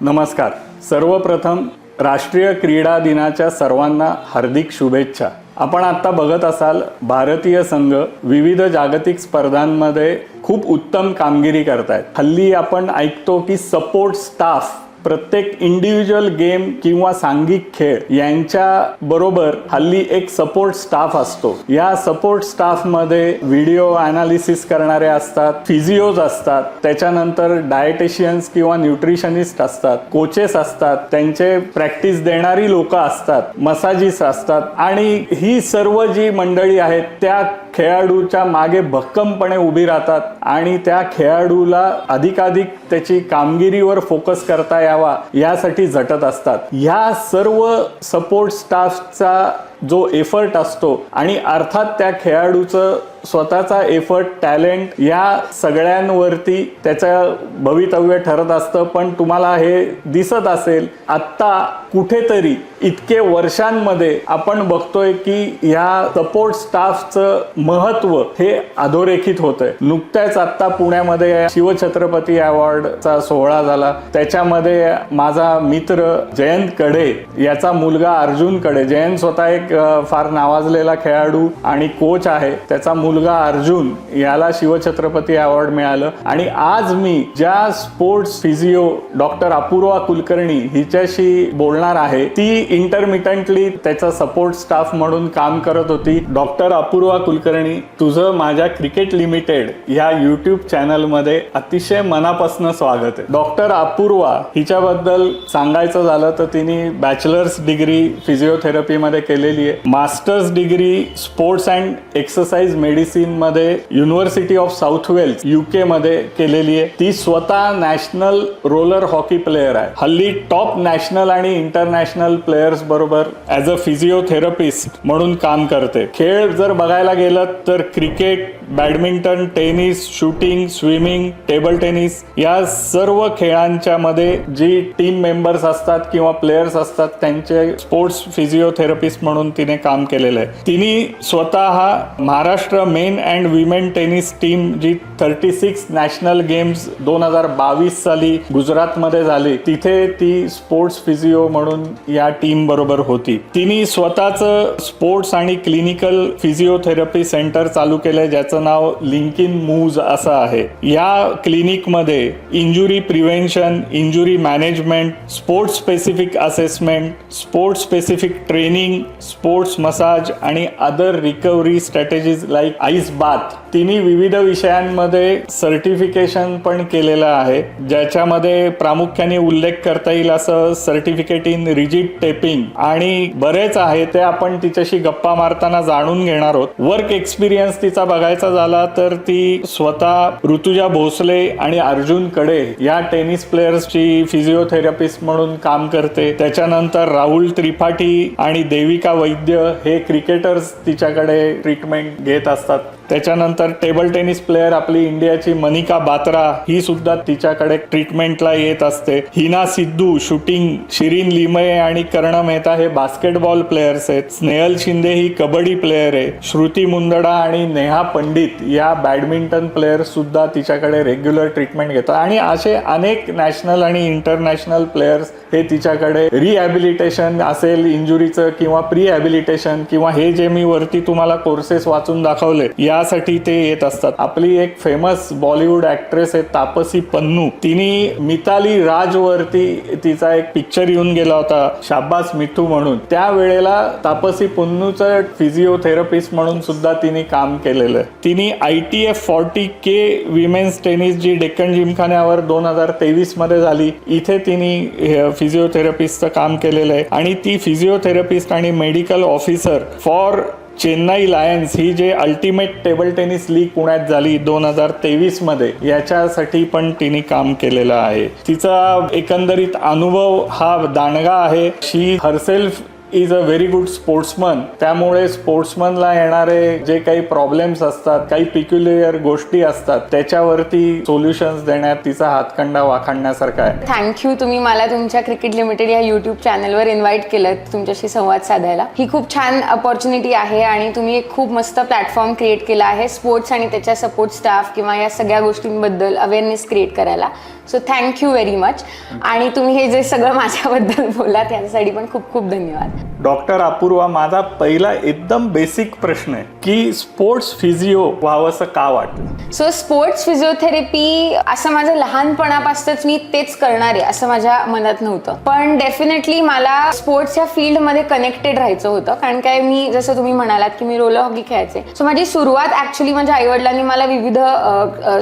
नमस्कार. सर्वप्रथम राष्ट्रीय क्रीडा दिनाच्या सर्वांना हार्दिक शुभेच्छा. आपण आता बघत असाल भारतीय संघ विविध जागतिक स्पर्धांमध्ये खूप उत्तम कामगिरी करतायत. हल्ली आपण ऐकतो की सपोर्ट स्टाफ प्रत्येक इंडिव्हिज्युअल गेम किंवा सांघिक खेळ यांच्या बरोबर हल्ली एक सपोर्ट स्टाफ असतो. या सपोर्ट स्टाफ मध्ये व्हिडिओ अनालिसिस करणारे असतात, फिजिओज असतात, त्याच्यानंतर डायटिशियन्स किंवा न्यूट्रिशनिस्ट असतात, कोचेस असतात, त्यांचे प्रॅक्टिस देणारी लोक असतात, मसाजिस्ट असतात आणि ही सर्व जी मंडळी आहेत त्या खेळाडूच्या मागे भक्कमपणे उभी राहतात आणि त्या खेळाडूला अधिकाधिक त्याची कामगिरीवर फोकस करता यावा यासाठी झटत असतात. या सर्व सपोर्ट स्टाफचा जो एफर्ट असतो आणि अर्थात त्या खेळाडूचं स्वतःचा एफर्ट, टॅलेंट या सगळ्यांवरती त्याचं भवितव्य ठरत असतं. पण तुम्हाला हे दिसत असेल आत्ता कुठेतरी इतके वर्षांमध्ये आपण बघतोय की ह्या सपोर्ट स्टाफचं महत्त्व हे अधोरेखित होतंय. नुकत्याच आत्ता पुण्यामध्ये शिवछत्रपती अवॉर्डचा सोहळा झाला. त्याच्यामध्ये माझा मित्र जयंत कडे याचा मुलगा अर्जुन कडे, जयंत स्वतः एक फार नावाजलेला खेळाडू आणि कोच आहे, त्याचा मुलगा अर्जुन याला शिवछत्रपती अवॉर्ड मिळालं. आणि आज मी ज्या sports physio doctor Apurva Kulkarni हिच्याशी बोलणार आहे ती इंटरमिटंटली त्याचा सपोर्ट स्टाफ म्हणून काम करत होती. डॉक्टर अपूर्वा कुलकर्णी, तुझं माझ्या क्रिकेट लिमिटेड या यूट्यूब चॅनलमध्ये अतिशय मनापासून स्वागत आहे. डॉक्टर अपूर्वा हिच्याबद्दल सांगायचं झालं तर तिने बॅचलर्स डिग्री फिजिओथेरपीमध्ये केलेली आहे, masters degree sports and exercise medicine मध्ये university of south Wales UK मध्ये केलेली आहे. ती स्वतः नॅशनल रोलर हॉकी प्लेयर आहे. हल्ली टॉप नॅशनल आणि इंटरनॅशनल प्लेयर्स बरोबर ॲज अ फिजिओथेरपिस्ट म्हणून काम करते. खेळ जर बघायला गेलं तर cricket, badminton, tennis, shooting, swimming, table tennis या सर्व खेळांच्या मध्ये जी टीम मेंबर्स असतात किंवा प्लेयर्स असतात त्यांचे स्पोर्ट्स फिजिओथेरपिस्ट म्हणून तिने काम केलेलं आहे. तिने स्वतः Maharashtra men and women tennis team जी 36 नॅशनल गेम्स 2022 साली गुजरातमध्ये झाली तिथे ती स्पोर्ट्स फिजिओ म्हणून या टीम बरोबर होती. तिने स्वतःचं स्पोर्ट्स आणि क्लिनिकल फिजिओथेरपी सेंटर चालू केलंय ज्याचं नाव लिंकिन मूव्ज असं आहे. या क्लिनिकमध्ये injury prevention, injury management, sports specific assessment, sports specific training, sports massage आणि other recovery strategies like ice bath तिन्ही विविध विषयांमध्ये सर्टिफिकेशन पण केलेलं आहे, ज्याच्यामध्ये प्रामुख्याने उल्लेख करता येईल असं सर्टिफिकेट इन रिजिड टेपिंग आणि बरेच आहे ते आपण तिच्याशी गप्पा मारताना जाणून घेणार आहोत. वर्क एक्सपिरियन्स तिचा बघायचा झाला तर ती स्वतः ऋतुजा भोसले आणि अर्जुन कडे या टेनिस प्लेयर्सची फिजिओथेरपिस्ट म्हणून काम करते. त्याच्यानंतर राहुल त्रिपाठी आणि देविका वैद्य हे क्रिकेटर्स तिच्याकडे ट्रीटमेंट घेत असतात. त्याच्यानंतर टेबल टेनिस प्लेयर आपली इंडियाची मनिका बात्रा ही सुद्धा तिच्याकडे ट्रीटमेंटला येत असते. हिना सिद्धू शूटिंग, शिरीन लिमये आणि कर्ण मेहता हे बास्केटबॉल प्लेयर्स आहेत. स्नेहल शिंदे ही कबड्डी प्लेयर आहे. श्रुती मुंदडा आणि नेहा पंडित या बॅडमिंटन प्लेयर सुद्धा तिच्याकडे रेग्युलर ट्रीटमेंट घेतात आणि असे अनेक नॅशनल आणि इंटरनॅशनल प्लेयर्स हे तिच्याकडे रिहॅबिलिटेशन असेल इंजुरीचं किंवा प्रीहॅबिलिटेशन किंवा हे जे मी वरती तुम्हाला कोर्सेस वाचून दाखवले यासाठी ते येत असतात. आपली एक फेमस बॉलिवूड ऍक्ट्रेस आहे तापसी पन्नू, तिने मिताली राजवरती तिचा एक पिक्चर येऊन गेला होता शाबास मिठू म्हणून. त्यावेळेला तापसी पन्नूचं फिजिओथेरपिस्ट म्हणून सुद्धा तिने काम केलेलं आहे. तिने ITF 40K विमेन्स टेनिस जी डेक्कन जिमखान्यावर 2023 मध्ये झाली इथे तिने फिजिओथेरपिस्टचं काम केलेलं आहे आणि ती फिजिओथेरपिस्ट आणि medical officer for Chennai lions ही जे अल्टिमेट टेबल टेनिस लीग पुण्यात झाली 2023 मध्ये याच्यासाठी पण तिने काम केलेलं आहे. तिचा एकंदरीत अनुभव हा दांडगा आहे. She herself is a very good sportsman. त्यामुळे स्पोर्ट्समनला येणारे जे काही प्रॉब्लेम्स असतात, काही पिक्युलियर गोष्टी असतात त्याच्यावरती सोल्युशन्स देण्यात तिचा हातखंडा वाखाणण्यासारखा आहे. थँक्यू, तुम्ही मला तुमच्या क्रिकेट लिमिटेड या यूट्यूब चॅनलवर इन्व्हाइट केलं तुमच्याशी संवाद साधायला. ही खूप छान अपॉर्च्युनिटी आहे आणि तुम्ही एक खूप मस्त प्लॅटफॉर्म क्रिएट केला आहे स्पोर्ट्स आणि त्याच्या सपोर्ट स्टाफ किंवा या सगळ्या गोष्टींबद्दल अवेअरनेस क्रिएट करायला. So thank you very much. आणि तुम्ही हे जे सगळं माझ्याबद्दल बोलात यासाठी पण खूप खूप धन्यवाद. डॉक्टर अपूर्वा, माझा पहिला एकदम बेसिक प्रश्न आहे की स्पोर्ट्स फिजिओ व्हावंसं का वाटलं? सो स्पोर्ट्स फिजिओथेरपी असं माझं लहानपणापासूनच मी तेच करणार आहे असं माझ्या मनात नव्हतं, पण डेफिनेटली मला स्पोर्ट्सच्या फील्डमध्ये कनेक्टेड राहायचं होतं. कारण काय, मी जसं तुम्ही म्हणालात की मी रोलर हॉकी खेळायचे, सो माझी सुरुवात ऍक्च्युली माझ्या आईवडिलांनी मला विविध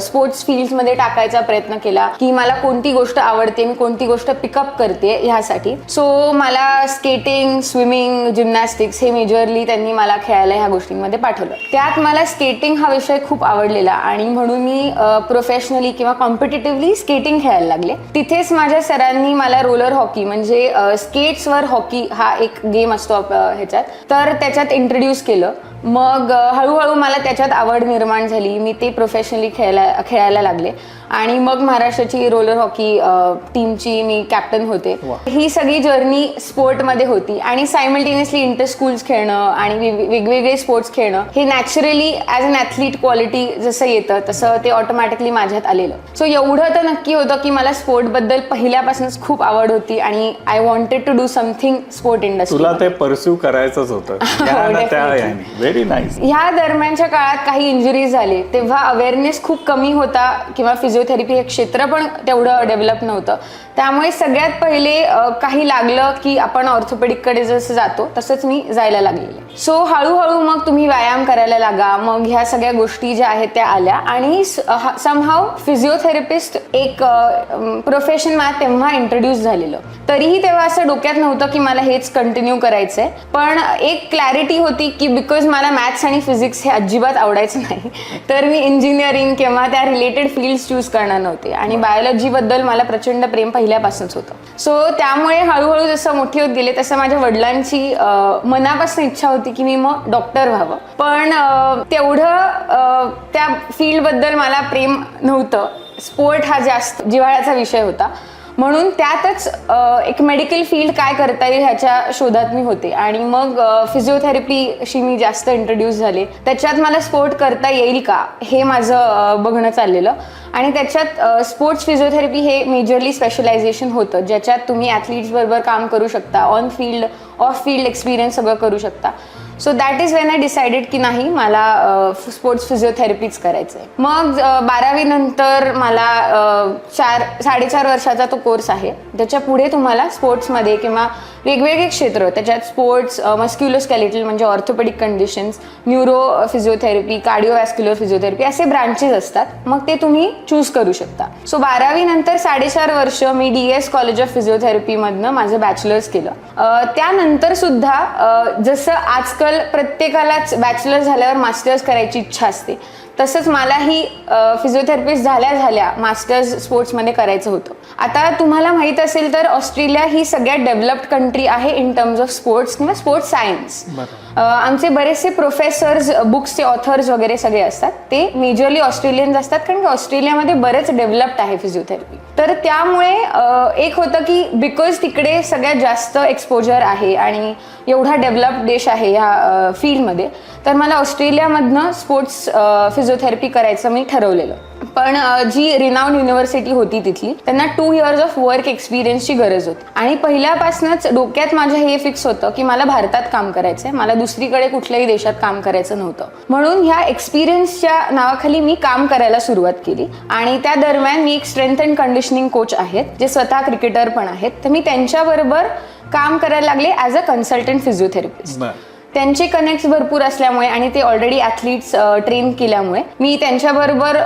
स्पोर्ट्स फील्डमध्ये टाकायचा प्रयत्न केला की मला कोणती गोष्ट आवडते, मी कोणती गोष्ट पिकअप करते ह्यासाठी. सो मला स्केटिंग, स्विमिंग, जिम्नॅस्टिक्स हे मेजरली त्यांनी मला खेळायला ह्या गोष्टींमध्ये पाठवलं. त्यात मला स्केटिंग हा विषय खूप आवडलेला आणि म्हणून मी प्रोफेशनली किंवा कॉम्पिटिटिव्हली स्केटिंग खेळायला लागले. तिथेच माझ्या सरांनी मला रोलर हॉकी म्हणजे स्केट्सवर हॉकी हा एक गेम असतो ह्याच्यात, तर त्याच्यात इंट्रोड्यूस केलं. मग हळूहळू मला त्याच्यात आवड निर्माण झाली. मी ते प्रोफेशनली खेळायला लागले आणि मग महाराष्ट्राची रोलर हॉकी टीमची मी कॅप्टन होते. ही सगळी जर्नी स्पोर्टमध्ये होती आणि सायमल्टेनियसली इंटर स्कूल्स खेळणं आणि वेगवेगळे स्पोर्ट्स खेळणं हे naturally as an athlete quality जसं येतं तसं ते ऑटोमॅटिकली माझ्यात आलेलं. सो एवढं तर नक्की होतं की मला स्पोर्टबद्दल पहिल्यापासूनच खूप आवड होती आणि I wanted to do something sport industry. तुला ते परस्यू करायचंच होतं. Very nice. ह्या दरम्यानच्या काळात काही इंजुरीज झाले तेव्हा अवेअरनेस खूप कमी होता किंवा फिजिओथेरपी हे क्षेत्र पण तेवढं डेव्हलप नव्हतं. त्यामुळे सगळ्यात पहिले काही लागलं की आपण ऑर्थोपेडिककडे जसं जातो तसंच मी जायला लागलेले. सो हळूहळू मग तुम्ही व्यायाम करायला लागा, मग ह्या सगळ्या गोष्टी ज्या आहेत त्या आल्या आणि समहाव फिजिओथेरपिस्ट एक प्रोफेशन मला तेव्हा इंट्रोड्यूस झालेलं. तरीही तेव्हा असं डोक्यात नव्हतं की मला हेच कंटिन्यू करायचंय, पण एक क्लॅरिटी होती की बिकॉज मला मॅथ्स आणि फिजिक्स हे अजिबात आवडायचं नाही, तर मी इंजिनिअरिंग किंवा त्या रिलेटेड फील्ड्स चूज करणार नव्हते. आणि बायोलॉजीबद्दल मला प्रचंड प्रेम पहिल्यापासूनच होतं. सो त्यामुळे हळूहळू जसं मोठी होत गेले तसं माझ्या वडिलांची मनापासून इच्छा होती की मी मग डॉक्टर व्हावं, पण तेवढं त्या फील्डबद्दल मला प्रेम नव्हतं. स्पोर्ट हा जास्त जिव्हाळ्याचा विषय होता, म्हणून त्यातच एक मेडिकल फील्ड काय करता येईल ह्याच्या शोधात मी होते. आणि मग फिजिओथेरपीशी मी जास्त इंट्रोड्यूस झाले. त्याच्यात मला स्पोर्ट करता येईल का हे माझं बघणं चाललेलं आणि त्याच्यात स्पोर्ट्स फिजिओथेरपी हे मेजरली स्पेशलायझेशन होतं, ज्याच्यात तुम्ही ॲथलीट्स बरोबर काम करू शकता, on field of field experience सगळं करू शकता. So that is when I decided की नाही, मला स्पोर्ट्स फिजिओथेरपीच करायचं आहे. मग 12वी नंतर मला 4.5 वर्षाचा तो कोर्स आहे. त्याच्या पुढे तुम्हाला स्पोर्ट्समध्ये किंवा वेगवेगळे क्षेत्र, त्याच्यात स्पोर्ट्स, मस्क्युलोस्केलेटल म्हणजे orthopaedic conditions, neuro physiotherapy, cardiovascular physiotherapy असे ब्रांचेस असतात. मग ते तुम्ही चूज करू शकता. सो 12वी नंतर 4.5 वर्ष मी DS कॉलेज ऑफ फिजिओथेरपीमधनं माझं बॅचलर्स केलं. त्यानंतर सुद्धा जसं आजकाल प्रत्येकालाच बॅचलर झाल्यावर मास्टर्स करायची इच्छा असते, तसंच मलाही फिजिओथेरपिस्ट झाल्या मास्टर्स स्पोर्ट्समध्ये करायचं होतं. आता तुम्हाला माहीत असेल तर ऑस्ट्रेलिया ही सगळ्यात डेव्हलप्ड कंट्री आहे इन टर्म्स ऑफ स्पोर्ट्स किंवा स्पोर्ट्स सायन्स. आमचे बरेचसे प्रोफेसर्स, बुक्सचे ऑथर्स वगैरे सगळे असतात ते मेजरली ऑस्ट्रेलियन्स असतात, कारण की ऑस्ट्रेलियामध्ये बरेच डेव्हलप्ड आहे फिजिओथेरपी. तर त्यामुळे एक होतं की बिकॉज तिकडे सगळ्यात जास्त एक्सपोजर आहे आणि एवढा डेव्हलप्ड देश आहे ह्या फील्डमध्ये, तर मला ऑस्ट्रेलियामधनं स्पोर्ट्स फिजिओथेरपी करायचं मी ठरवलेलं. पण जी रिनाउंड युनिव्हर्सिटी होती तिथली, त्यांना 2 इयर्स ऑफ वर्क एक्सपिरियन्सची गरज होती. आणि पहिल्यापासूनच डोक्यात माझ्या हे फिक्स होतं की मला भारतात काम करायचंय, मला दुसरीकडे कुठल्याही देशात काम करायचं नव्हतं. म्हणून ह्या एक्सपिरियन्सच्या नावाखाली मी काम करायला सुरुवात केली. आणि त्या दरम्यान मी एक स्ट्रेंथ अँड कंडिशनिंग कोच आहेत, जे स्वतः क्रिकेटर पण आहेत, तर मी त्यांच्याबरोबर काम करायला लागले ॲज अ कन्सल्टंट फिजिओथेरपिस्ट. त्यांचे कनेक्ट्स भरपूर असल्यामुळे आणि ते ऑलरेडी ॲथलीट्स ट्रेन केल्यामुळे मी त्यांच्याबरोबर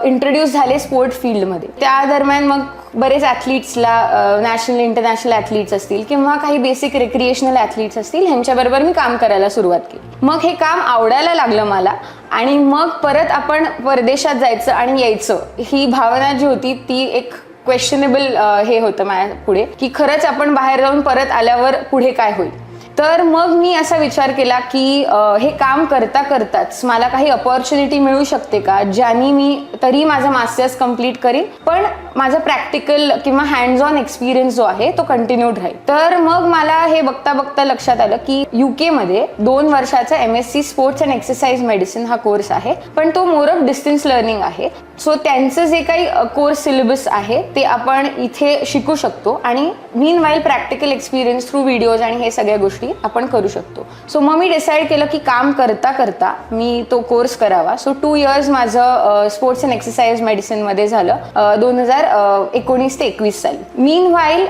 इंट्रोड्यूस झाले स्पोर्ट फील्डमध्ये. त्या दरम्यान मग बरेच ॲथलीट्सला, नॅशनल इंटरनॅशनल ॲथलीट्स असतील किंवा काही बेसिक रिक्रिएशनल ॲथलीट्स असतील, ह्यांच्याबरोबर मी काम करायला सुरुवात केली. मग हे काम आवडायला लागलं मला आणि मग परत आपण परदेशात जायचं आणि यायचं ही भावना जी होती ती एक क्वेश्चनेबल हे होतं माझ्या पुढे, की खरंच आपण बाहेर जाऊन परत आल्यावर पुढे काय होईल. तर मग मी असा विचार केला की हे काम करता करताच मला काही अपॉर्च्युनिटी मिळू शकते का, ज्यानी मी तरी माझा मास्टर्स कंप्लीट करीन, पण माझा प्रॅक्टिकल किंवा हँड्स ऑन एक्सपिरियन्स जो आहे तो कंटिन्यूड राहील. तर मग मला हे बघता बघता लक्षात आलं की UK मध्ये 2 वर्षाचा MSc sports and exercise medicine हा कोर्स आहे, पण तो मोर ऑफ डिस्टन्स लर्निंग आहे. सो त्यांचं जे काही कोर्स सिलेबस आहे ते आपण इथे शिकू शकतो आणि meanwhile practical experience through videos आणि हे सगळ्या गोष्टी आपण करू शकतो. सो मग मी डिसाईड केलं की काम करता करता मी तो कोर्स करावा. सो 2 इयर्स माझं स्पोर्ट्स अँड एक्सरसाइज मेडिसिनमध्ये झालं 2019 ते 21 साली. मीन वाईल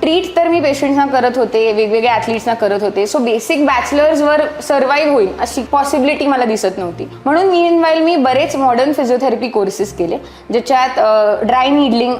ट्रीट तर मी पेशंट्सना करत होते, वेगवेगळ्या ॲथलीट्सना करत होते. सो बेसिक बॅचलर्सवर सर्व्हाइव्ह होईल अशी पॉसिबिलिटी मला दिसत नव्हती. म्हणून मीन वाईल मी बरेच मॉडर्न फिजिओथेरपी कोर्सेस केले, ज्याच्यात ड्राय निडलिंग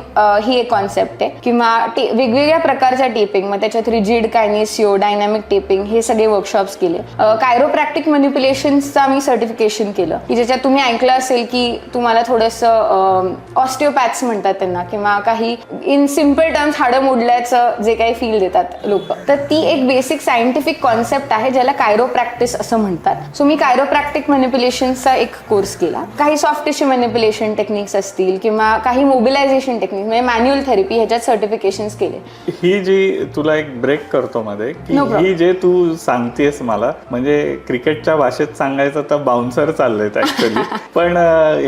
ही एक कॉन्सेप्ट आहे किंवा वेगवेगळ्या प्रकारच्या टेपिंग, मग त्याच्यात रिजिड, कायनेसिओ, डायनॅमिक टेपिंग हे सगळे वर्कशॉप्स केले. कायरोप्रॅक्टिक मॅनिप्युलेशनचा मी सर्टिफिकेशन केलं की ज्याच्यात तुम्ही ऐकलं असेल की तुम्हाला थोडंसं ऑस्टिओपॅथ्स म्हणतात त्यांना, किंवा काही इन सिम्पल टर्म्स हाडं मोडल्याचं जे काही फील देतात लोक, तर ती एक बेसिक सायंटिफिक कॉन्सेप्ट आहे ज्याला कायरोप्रॅक्टिस असं म्हणतात. सो मी कायरोप्रॅक्टिक मॅनिप्युलेशनचा एक कोर्स केला. काही सॉफ्ट टिश्यू मॅनिप्युलेशन टेक्निक्स असतील किंवा काही मोबिलायझेशन टेक्निक म्हणजे मॅन्युअल थेरपी ह्याच्यात सर्टिफिकेशन्स केले. ही जी तुला एक ब्रेक करतो मध्ये की No problem. ही जे तू सांगतेस मला, म्हणजे क्रिकेटच्या भाषेत सांगायचं तर बाउन्सर चाललेत ऍक्च्युअली. पण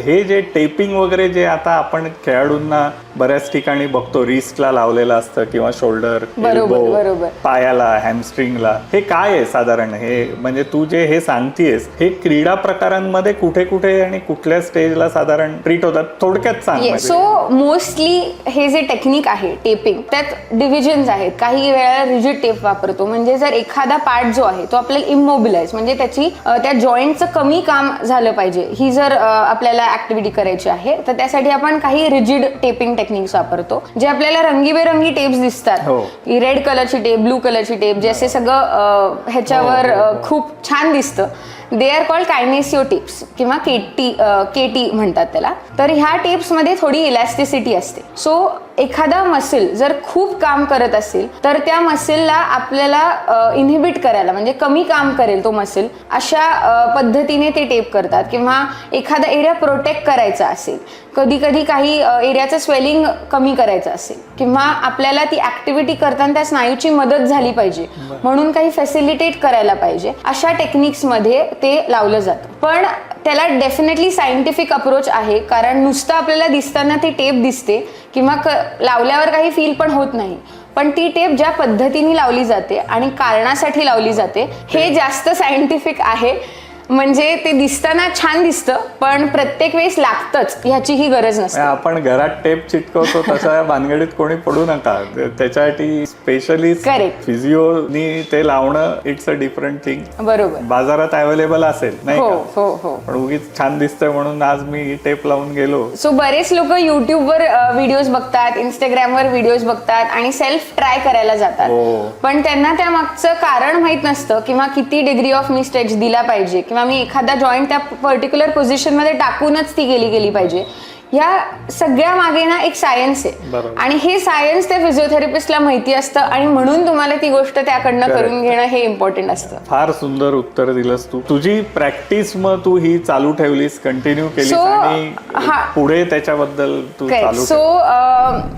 हे जे टेपिंग वगैरे जे आता आपण खेळाडूंना बऱ्याच ठिकाणी बघतो, रिस्टला लावलेलं असतं किंवा शोल्डर, बरोबर. पायाला, हॅमस्ट्रिंगला, हे काय आहे साधारण? हे म्हणजे तू जे हे सांगतेस हे क्रीडा प्रकारांमध्ये कुठे कुठे आणि कुठल्या स्टेजला साधारण ट्रीट होतात, थोडक्यात सांग. सो मोस्टली हे जे टेक्निक आहे टेपिंग त्यात डिव्हिजन्स आहेत. काही वेळा रिजिड टेप वापरतो, म्हणजे जर एखादा पार्ट जो आहे तो आपल्याला इमोबिलाइज म्हणजे त्या जॉईंटचं कमी काम झालं पाहिजे, ही जर आपल्याला ऍक्टिव्हिटी करायची आहे तर त्यासाठी आपण काही रिजिड टेपिंग टेक्निक्स वापरतो, जे आपल्याला रंगीबेरंगी टेप्स दिसतात. रेड कलरची टेप, ब्लू कलरची टेप, जे असे सगळं ह्याच्यावर खूप छान दिसतं. दे आर कॉल्ड कायनेसिओ टिप्स किंवा केटी म्हणतात त्याला. तर ह्या टिप्समध्ये थोडी इलॅस्टिसिटी असते. सो एखादा मसल जर खूप काम करत असेल तर त्या मसलला आपल्याला इनहिबिट करायला म्हणजे कमी काम करेल तो मसल, अशा पद्धतीने ते टेप करतात. किंवा एखादा एरिया प्रोटेक्ट करायचा असेल, कधी कधी काही एरियाचं स्वेलिंग कमी करायचं असेल, किंवा आपल्याला ती ऍक्टिव्हिटी करताना त्या स्नायूची मदत झाली पाहिजे म्हणून काही फॅसिलिटेट करायला पाहिजे, अशा टेक्निक्समध्ये ते लावलं जातं. पण त्याला डेफिनेटली सायंटिफिक अप्रोच आहे, कारण नुसतं आपल्याला दिसताना ती टेप दिसते किंवा लावल्यावर काही फील पण होत नाही. पण ती टेप ज्या पद्धतीने लावली जाते आणि कारणासाठी लावली जाते हे जास्त सायंटिफिक आहे. म्हणजे ते दिसताना छान दिसतं पण प्रत्येक वेळेस लागतंच ह्याचीही गरज नसते. आपण घरात टेप चिटकवतो तशा भानगडीत कोणी पडू नका. त्याच्यासाठी स्पेशली फिजिओनी ते लावणं इट्स अ डिफरंट थिंग. बरोबर. बाजारात अवेलेबल असेल नाही का? हो. पण उगीच छान दिसतंय म्हणून आज मी टेप लावून गेलो. सो बरेच लोक युट्यूबवर व्हिडिओज बघतात, इंस्टाग्रामवर व्हिडिओज बघतात आणि सेल्फ ट्राय करायला जातात. पण त्यांना त्या मागचं कारण माहित नसतं किंवा किती डिग्री ऑफ मी स्ट्रेच दिला पाहिजे किंवा मी एखादा जॉईंट त्या पर्टिक्युलर पोझिशन मध्ये टाकूनच ती गेली पाहिजे. या सगळ्या मागे ना एक सायन्स आहे आणि हे सायन्स त्या फिजिओथेरपिस्टला माहिती असतं आणि म्हणून तुम्हाला ती गोष्ट त्याकडनं करून घेणं हे इम्पॉर्टंट असतं. फार सुंदर उत्तर दिलंस तू. तुझी प्रॅक्टिस मग तू ही चालू ठेवलीस, कंटिन्यू केलीस आणि पुढे त्याच्याबद्दल तू चालू. सो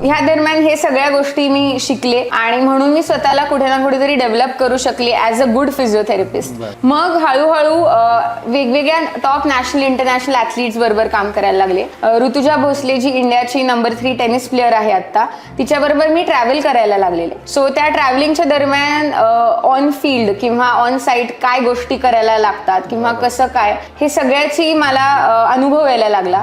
ह्या दरम्यान हे सगळ्या गोष्टी मी शिकले आणि म्हणून मी स्वतःला कुठे ना कुठेतरी डेव्हलप करू शकले ॲज अ गुड फिजिओथेरपिस्ट. मग हळूहळू वेगवेगळ्या टॉप नॅशनल इंटरनॅशनल ॲथलीट्स बरोबर काम करायला लागले. ऋतुजा भोसले जी इंडियाची नंबर 3 टेनिस प्लेअर आहे आता, तिच्याबरोबर मी ट्रॅव्हल करायला लागलेले. सो त्या ट्रॅव्हलिंगच्या दरम्यान ऑन फील्ड किंवा ऑन साईट काय गोष्टी करायला लागतात किंवा कसं काय हे सगळ्याची मला अनुभव यायला लागला.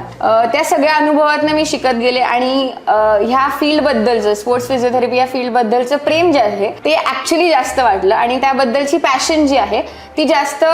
त्या सगळ्या अनुभवातनं मी शिकत गेले आणि ह्या फील्डबद्दलचं, स्पोर्ट्स फिजिओथेरपी या फील्डबद्दलचं प्रेम जे आहे ते ऍक्च्युली जास्त वाटलं आणि त्याबद्दलची पॅशन जी आहे ती जास्त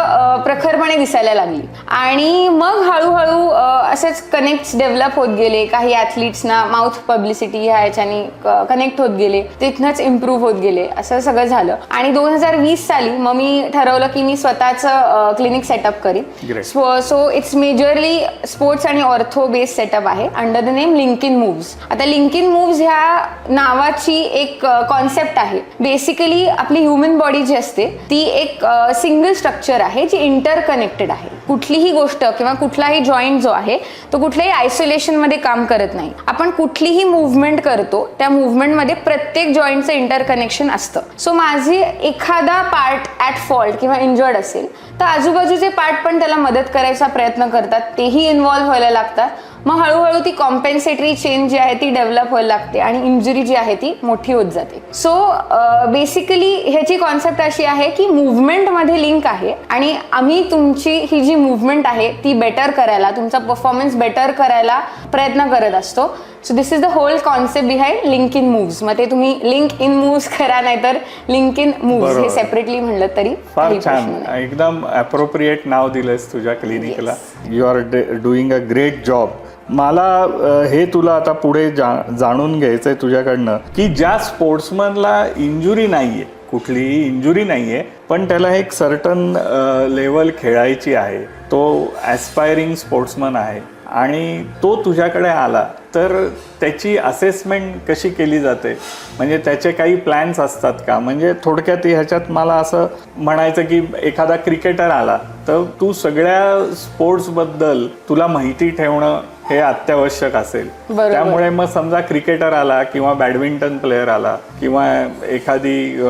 प्रखरपणे दिसायला लागली. आणि मग हळूहळू असेच कनेक्ट डेव्हलप होत गेले. काही ॲथलीट्सना माउथ पब्लिसिटी ह्या ह्याच्यानी कनेक्ट होत गेले, तिथनंच इम्प्रूव्ह होत गेले, असं सगळं झालं. आणि 2020 साली मग मी ठरवलं की मी स्वतःचं क्लिनिक सेटअप करीन. सो इट्स मेजरली स्पोर्ट्स आणि ऑर्थो बेस्ड सेटअप आहे under the name Linkin Moves. आता लिंकिन मूव्स ह्या नावाची एक कॉन्सेप्ट आहे. बेसिकली आपली ह्युमन बॉडी जी असते ती एक सिंगल स्ट्रक्चर आहे जी इंटरकनेक्टेड आहे. कुठलीही गोष्ट किंवा कुठलाही जॉईंट जो आहे तो कुठल्याही आयसोलेशन मध्ये काम करत नाही. आपण कुठलीही मुवमेंट करतो त्या मुवमेंटमध्ये प्रत्येक जॉईंटचं इंटरकनेक्शन असतं. सो माझी एखादा पार्ट ॲट फॉल्ट किंवा इंजर्ड असेल तर आजूबाजूचे पार्ट पण त्याला मदत करायचा प्रयत्न करतात, तेही इन्व्हॉल्व्ह व्हायला लागतात. मग हळूहळू ती कॉम्पेन्सेटरी चेन जी आहे ती डेव्हलप व्हायला लागते आणि इंजुरी जी आहे ती मोठी होत जाते. सो बेसिकली ह्याची कॉन्सेप्ट अशी आहे की मुवमेंटमध्ये लिंक आहे आणि आम्ही तुमची ही जी मुवमेंट आहे ती बेटर करायला, तुमचा परफॉर्मन्स बेटर करायला प्रयत्न करत असतो. So this is the whole concept behind link in moves. मग ते तुम्ही लिंक इन मूव्स करा नाहीतर लिंक इन मूव्स हे सेपरेटली म्हणलं तरी फार छान, एकदम अप्रोप्रिएट नाव दिलंयस तुझ्या क्लिनिकला. You are doing a great job. मला हे तुला आता पुढे जाणून घ्यायचंय तुझ्याकडनं की ज्या स्पोर्ट्समनला इंजुरी नाहीये, कुठलीही इंजुरी नाहीये, पण त्याला एक सर्टन लेवल खेळायची आहे, तो ॲस्पायरिंग स्पोर्ट्समन आहे आणि तो तुझ्याकडे आला तर त्याची असेसमेंट कशी केली जाते? म्हणजे त्याचे काही प्लॅन्स असतात का? म्हणजे थोडक्यात ह्याच्यात मला असं म्हणायचं की एखादा क्रिकेटर आला तर तू सगळ्या स्पोर्ट्सबद्दल तुला माहिती ठेवणं हे अत्यावश्यक असेल. त्यामुळे मग समजा क्रिकेटर आला किंवा बॅडमिंटन प्लेअर आला किंवा एखादी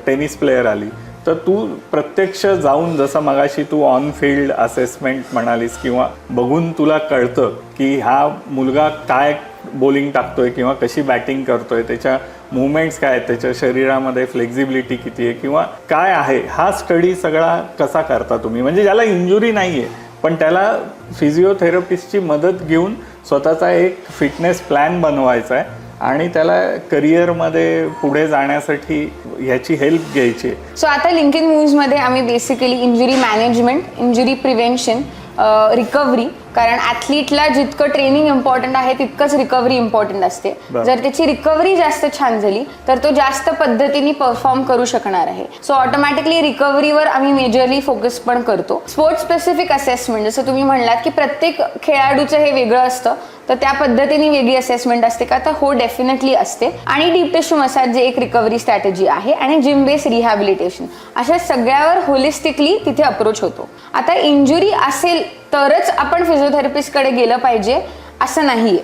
टेनिस प्लेअर आली तर तू प्रत्यक्ष जाऊन, जसं मगाशी तू ऑन फील्ड असेसमेंट म्हणालीस किंवा बघून तुला कळतं की हा मुलगा काय बॉलिंग टाकतोय किंवा कशी बॅटिंग करतोय, त्याच्या मुवमेंट्स काय आहेत, त्याच्या शरीरामध्ये फ्लेक्झिबिलिटी किती आहे किंवा काय आहे, हा स्टडी सगळा कसा करता तुम्ही? म्हणजे ज्याला इंजुरी नाही आहे पण त्याला फिजिओथेरपिस्टची मदत घेऊन स्वतःचा एक फिटनेस प्लॅन बनवायचा आहे आणि त्याला करिअरमध्ये पुढे जाण्यासाठी ह्याची हेल्प घ्यायची. सो आता लिंक इन मूव्समध्ये आम्ही basically injury management, injury prevention, recovery, कारण ॲथलीटला जितकं ट्रेनिंग इम्पॉर्टंट आहे तितकंच रिकव्हरी इम्पॉर्टंट असते. जर त्याची रिकव्हरी जास्त छान झाली तर तो जास्त पद्धतीने परफॉर्म करू शकणार आहे. सो ऑटोमॅटिकली रिकव्हरीवर आम्ही मेजरली फोकस पण करतो. स्पोर्ट्स स्पेसिफिक असेसमेंट, जसं तुम्ही म्हणलात की प्रत्येक खेळाडूचं हे वेगळं असतं, तर त्या पद्धतीने वेगळी असेसमेंट असते का? तर हो, डेफिनेटली असते. आणि डीप टिश्यू मसाज जे एक रिकव्हरी स्ट्रॅटेजी आहे आणि जिम बेस रिहॅबिलिटेशन, अशा सगळ्यावर होलिस्टिकली तिथे अप्रोच होतो. आता इंजुरी असेल तरच आपण फिजिओथेरपिस्टकडे गेलं पाहिजे असं नाहीये.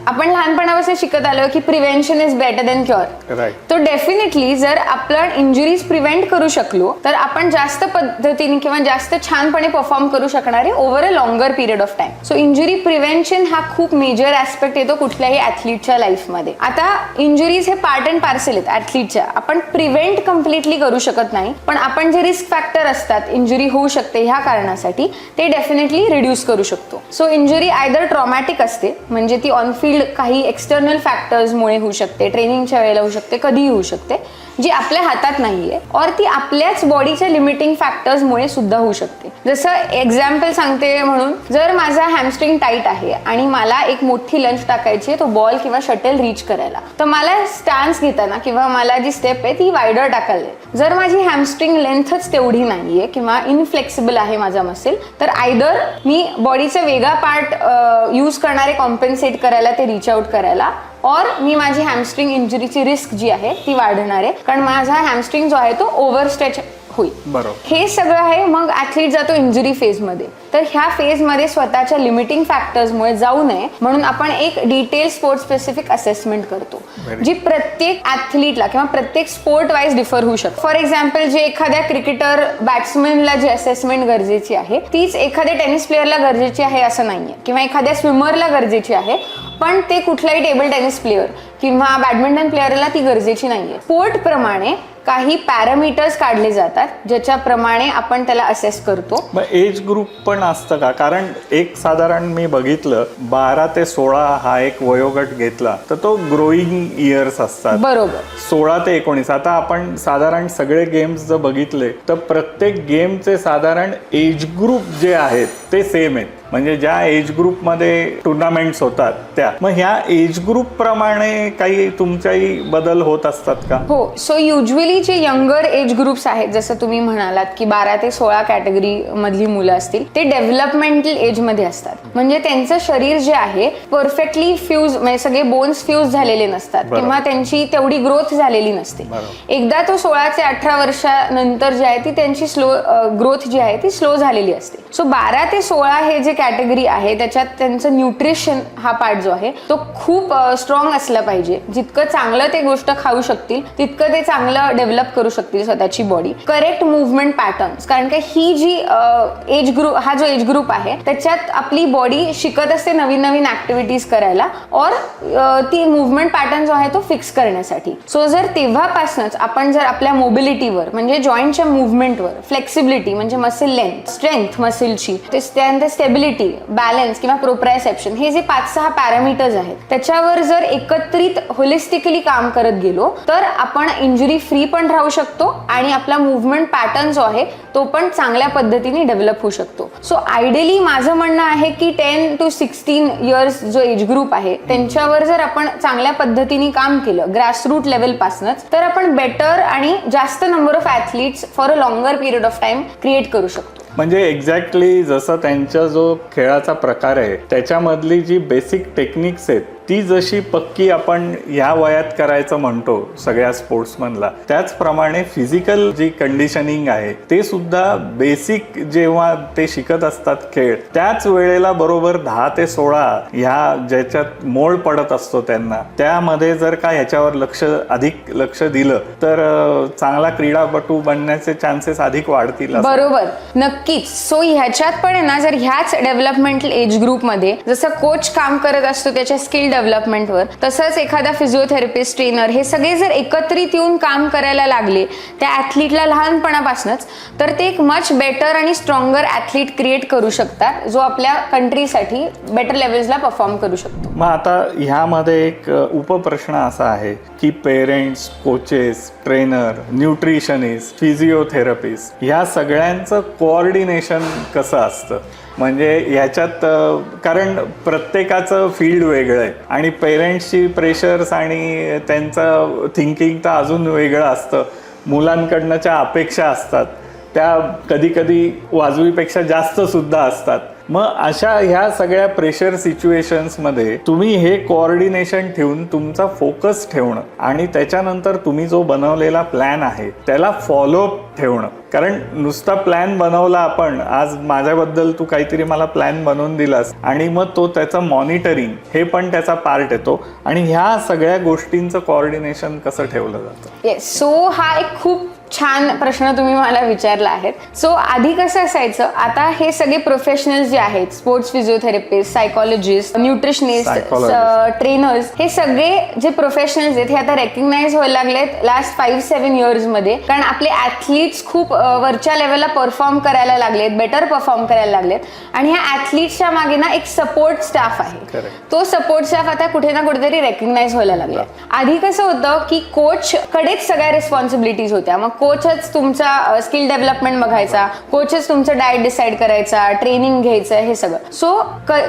आपण लहानपणापासून शिकत आलो की prevention is better than cure. तो डेफिनेटली जर आपण इंजुरीज प्रिव्हेंट करू शकलो तर आपण जास्त पद्धतीने किंवा जास्त छानपणे परफॉर्म करू शकणार आहे over a longer period of time. So injury prevention हा खूप मेजर ऍस्पेक्ट येतो कुठल्याही ऍथलीटच्या लाईफमध्ये. आता इंजुरीज हे पार्ट अँड पार्सल आहेत ऍथलीटच्या. आपण प्रिव्हेंट कम्प्लिटली करू शकत नाही, पण आपण जे रिस्क फॅक्टर असतात इंजुरी होऊ शकते ह्या कारणासाठी ते डेफिनेटली रिड्यूस करू शकतो. सो इंजुरी आयदर ट्रॉमॅटिक असते, म्हणजे ती ऑन फील्ड काही एक्सटर्नल फॅक्टर्समुळे होऊ शकते, ट्रेनिंगच्या वेळेला होऊ शकते, कधीही होऊ शकते, जी आपल्या हातात नाहीये, और ती आपल्याच बॉडीच्या लिमिटिंग फॅक्टर्समुळे सुद्धा होऊ शकते. जसं एक्झाम्पल सांगते म्हणून, जर माझा हॅमस्ट्रिंग टाईट आहे आणि मला एक मोठी लंच टाकायची आहे तो बॉल किंवा शटल रीच करायला, तर मला स्टान्स घेताना किंवा मला जी स्टेप आहे ती वायडर टाकायला आहे. जर माझी हॅमस्ट्रिंग लेंथच तेवढी नाहीये किंवा इनफ्लेक्सिबल आहे माझा मसल, तर आयदर मी बॉडीचा वेगळा पार्ट यूज करणारे कॉम्पेन्सेट करायला, ते रीच आउट करायला, और मी माझी हॅमस्ट्रिंग इंजुरीची रिस्क जी आहे ती वाढणार आहे, कारण माझा हॅमस्ट्रिंग जो आहे तो ओव्हर स्ट्रेच होईल. बरोबर. हे सगळं आहे. मग ऍथलीट जातो इंजुरी फेजमध्ये, तर ह्या फेजमध्ये स्वतःच्या लिमिटिंग फॅक्टर्समुळे जाऊ नये म्हणून आपण एक डिटेल स्पोर्ट स्पेसिफिक असेसमेंट करतो, जी प्रत्येक ऍथलीटला किंवा प्रत्येक स्पोर्ट वाईज डिफर होऊ शकते. फॉर एक्झाम्पल, जे एखाद्या क्रिकेटर बॅट्समॅनला जी असेसमेंट गरजेची आहे तीच एखाद्या टेनिस प्लेअरला गरजेची आहे असं नाहीये, किंवा एखाद्या स्विमरला गरजेची आहे पण ते कुठलाही टेबल टेनिस प्लेअर किंवा बॅडमिंटन प्लेअरला ती गरजेची नाहीये. स्पोर्ट प्रमाणे काही पॅरामीटर्स काढले जातात ज्याच्याप्रमाणे आपण त्याला असेस करतो. मग एज ग्रुप पण असतं का? कारण एक साधारण मी बघितलं 12 ते 16 हा एक वयोगट घेतला तर तो ग्रोईंग इयर्स असतात. बरोबर. 16 ते 19. आता आपण साधारण सगळे गेम्स जर बघितले तर प्रत्येक गेमचे साधारण एज ग्रुप जे आहेत ते सेम आहेत, म्हणजे ज्या एज ग्रुपमध्ये टुर्नामेंट्स होतात त्या. मग ह्या एज ग्रुप प्रमाणे काही तुमच्याही बदल होत असतात का? हो. सो युजली जे यंगर एज ग्रुप्स आहेत, जसं तुम्ही म्हणालात की 12 ते 16 कॅटेगरी मधली मुलं असतील, ते डेव्हलपमेंटल एज मध्ये असतात. म्हणजे त्यांचं शरीर जे आहे परफेक्टली फ्यूज, म्हणजे सगळे बोन्स फ्यूज झालेले नसतात किंवा त्यांची तेवढी ग्रोथ झालेली नसते. एकदा तो 16 ते 18 वर्षानंतर जी आहे ती त्यांची स्लो ग्रोथ जी आहे ती स्लो झालेली असते. सो 12 ते 16 हे जे कॅटेगरी आहे त्याच्यात त्यांचं न्यूट्रिशन हा पार्ट जो आहे तो खूप स्ट्रॉंग असला पाहिजे. जितकं चांगलं ते गोष्ट खाऊ शकतील तितकं ते चांगलं डेव्हलप करू शकतील स्वतःची बॉडी. करेक्ट मुवमेंट पॅटर्न्स, कारण की ही जी एज ग्रुप, हा जो एज ग्रुप आहे त्याच्यात आपली बॉडी शिकत असते नवीन नवीन ऍक्टिव्हिटीज करायला और ती मुवमेंट पॅटर्न जो आहे तो फिक्स करण्यासाठी. सो जर तेव्हापासूनच आपण जर आपल्या मोबिलिटीवर म्हणजे जॉईंटच्या मुवमेंटवर, फ्लेक्सिबिलिटी म्हणजे मसल लेंथ, स्ट्रेंथ मसलची, त्यानंतर स्टेबिलिटी, बॅलन्स किंवा प्रोप्रायसेप्शन, हे जे 5-6 पॅरामीटर्स आहेत त्याच्यावर जर एकत्रित होलिस्टिकली काम करत गेलो तर आपण इंजुरी फ्री पण राहू शकतो आणि आपला मुवमेंट पॅटर्न जो आहे तो पण चांगल्या पद्धतीने डेव्हलप होऊ शकतो. सो आयडियली माझं म्हणणं आहे की 10 to 16 इयर्स जो एज ग्रुप आहे त्यांच्यावर जर आपण चांगल्या पद्धतीने काम केलं ग्रासरूट लेवल पासूनच तर आपण बेटर आणि जास्त number of athletes for a longer period of time create करू शकतो. म्हणजे एक्झॅक्टली जसं त्यांचा जो खेळाचा प्रकार आहे त्याच्यामधली जी बेसिक टेक्निक्स आहेत ती जशी पक्की आपण ह्या वयात करायचं म्हणतो सगळ्या स्पोर्ट्समनला, त्याचप्रमाणे फिजिकल जी कंडिशनिंग आहे ते सुद्धा बेसिक जेव्हा ते शिकत असतात खेळ त्याच वेळेला बरोबर 10 ते 16 ह्या ज्याच्यात मोड पडत असतो त्यांना, त्यामध्ये जर का ह्याच्यावर अधिक लक्ष दिलं तर चांगला क्रीडापटू बनण्याचे चान्सेस अधिक वाढतील. बरोबर, नक्कीच. सो ह्याच्यात पण आहे ना, जर ह्याच डेव्हलपमेंटल एज ग्रुपमध्ये जसं कोच काम करत असतो त्याच्या स्किल डेव्हलपमेंटवर, तसंच एखादा फिजिओथेरपिस्ट, ट्रेनर हे सगळे जर एकत्रित येऊन काम करायला लागले त्या ॲथलीटला लहानपणापासूनच, तर ते एक मच बेटर आणि स्ट्रॉंगर ॲथलीट क्रिएट करू शकतात जो आपल्या कंट्रीसाठी बेटर लेवल्सला परफॉर्म करू शकतो. मग आता ह्यामध्ये एक उपप्रश्न असा आहे की parents, coaches, trainer, nutritionist, physiotherapist ह्या सगळ्यांचं कोऑर्डिनेशन कसं असतं? म्हणजे ह्याच्यात कारण प्रत्येकाचं फील्ड वेगळं आहे आणि पेरेंट्सची प्रेशर्स आणि त्यांचं थिंकिंग तर अजून वेगळं असतं. मुलांकडनंच्या अपेक्षा असतात त्या कधी कधी वाजवीपेक्षा जास्त सुद्धा असतात. मग अशा ह्या सगळ्या प्रेशर सिच्युएशन्समध्ये तुम्ही हे कोऑर्डिनेशन ठेवून तुमचा फोकस ठेवणं आणि त्याच्यानंतर तुम्ही जो बनवलेला प्लॅन आहे त्याला फॉलोअप ठेवणं. कारण नुसता प्लॅन बनवला आपण, आज माझ्याबद्दल तू काहीतरी मला प्लॅन बनवून दिलास आणि मग तो त्याचं मॉनिटरिंग हे पण त्याचा पार्ट येतो आणि ह्या सगळ्या गोष्टींचं कोऑर्डिनेशन कसं ठेवलं जातं? येस, सो हा एक खूप छान प्रश्न तुम्ही मला विचारला आहे. सो आधी कसं असायचं, आता हे सगळे प्रोफेशनल्स जे आहेत, sports physiotherapist, psychologist, nutritionist, trainers, हे सगळे जे प्रोफेशनल्स आहेत हे आता रेकग्नाइज व्हायला लागलेत लास्ट 5-7 इयर्स मध्ये. कारण आपले ॲथलीट्स खूप वरच्या लेवलला परफॉर्म करायला लागलेत, बेटर परफॉर्म करायला लागलेत आणि ह्या ॲथलीट्सच्या मागे ना एक सपोर्ट स्टाफ आहे. तो सपोर्ट स्टाफ आता कुठे ना कुठेतरी रेकग्नाइज व्हायला लागला. आधी कसं होतं की कोच कडेच सगळ्या रिस्पॉन्सिबिलिटीज होत्या. मग कोचच तुमचा स्किल डेव्हलपमेंट बघायचा, कोचच तुमचं डाएट डिसाईड करायचा, ट्रेनिंग घ्यायचं, हे सगळं. सो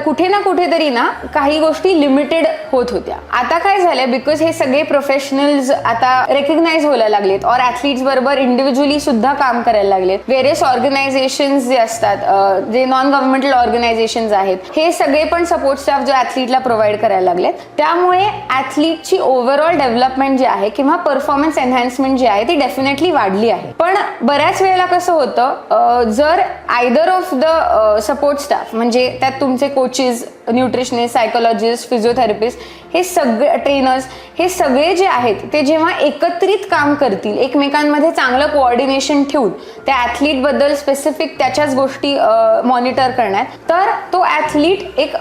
कुठे ना कुठेतरी ना काही गोष्टी लिमिटेड होत होत्या. आता काय झालंय, बिकॉज हे सगळे प्रोफेशनल्स आता रेकग्नाइज व्हायला लागलेत और ॲथलीट्स बरोबर इंडिव्हिज्युअली सुद्धा काम करायला लागलेत. व्हेरियस ऑर्गनायझेशन्स जे असतात, जे नॉन गव्हर्नमेंटल ऑर्गनायझेशन्स आहेत, हे सगळे पण सपोर्ट स्टाफ जो ॲथलीटला प्रोव्हाइड करायला लागलेत. त्यामुळे ॲथलीटची ओव्हरऑल डेव्हलपमेंट जी आहे किंवा परफॉर्मन्स एनहान्समेंट जी आहे ती डेफिनेटली वाढली आहे. पण बऱ्याच वेळेला कसं होतं, जर either of the support staff म्हणजे त्यात तुमचे कोचेस, न्यूट्रिशनिस्ट, सायकोलॉजिस्ट, फिजिओथेरपिस्ट, हे सगळे ट्रेनर्स, हे सगळे जे आहेत ते जेव्हा एकत्रित काम करतील, एकमेकांमध्ये चांगलं कोऑर्डिनेशन ठेवून त्या ॲथलीट बद्दल स्पेसिफिक त्याच्याच गोष्टी मॉनिटर करण्यात, तर तो ॲथलीट एक